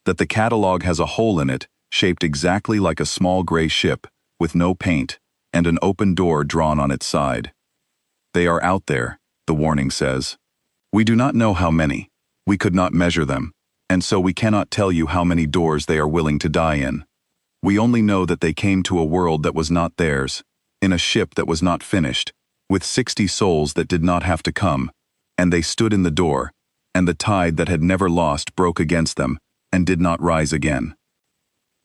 that the catalog has a hole in it shaped exactly like a small gray ship with no paint and an open door drawn on its side. They are out there, the warning says. We do not know how many, we could not measure them, and so we cannot tell you how many doors they are willing to die in. We only know that they came to a world that was not theirs, in a ship that was not finished, with 60 souls that did not have to come, and they stood in the door, and the tide that had never lost broke against them, and did not rise again.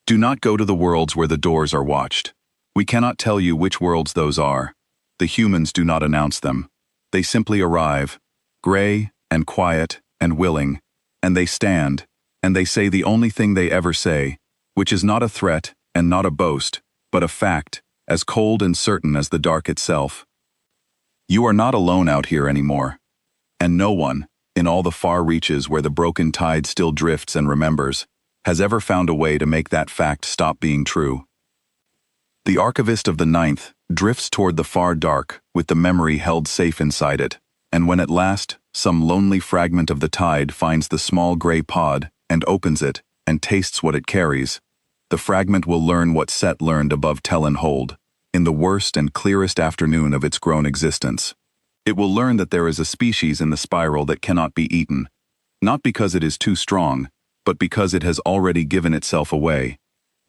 Do not go to the worlds where the doors are watched. We cannot tell you which worlds those are. The humans do not announce them. They simply arrive, gray and quiet and willing, and they stand, and they say the only thing they ever say, which is not a threat and not a boast, but a fact, as cold and certain as the dark itself. You are not alone out here anymore, and no one, in all the far reaches where the broken tide still drifts and remembers, has ever found a way to make that fact stop being true. The archivist of the Ninth drifts toward the far dark with the memory held safe inside it, and when at last some lonely fragment of the tide finds the small gray pod and opens it and tastes what it carries, the fragment will learn what Set learned above Tell and Hold, in the worst and clearest afternoon of its grown existence. It will learn that there is a species in the spiral that cannot be eaten, not because it is too strong, but because it has already given itself away,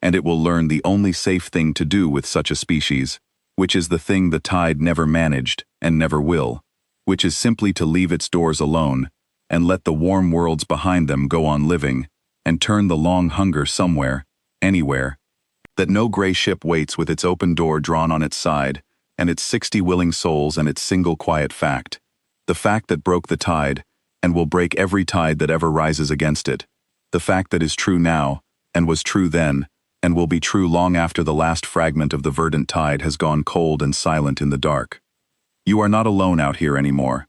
and it will learn the only safe thing to do with such a species, which is the thing the tide never managed and never will, which is simply to leave its doors alone and let the warm worlds behind them go on living and turn the long hunger somewhere, anywhere, that no gray ship waits with its open door drawn on its side and its 60 willing souls and its single quiet fact, the fact that broke the tide and will break every tide that ever rises against it, the fact that is true now and was true then and will be true long after the last fragment of the verdant tide has gone cold and silent in the dark. You are not alone out here anymore.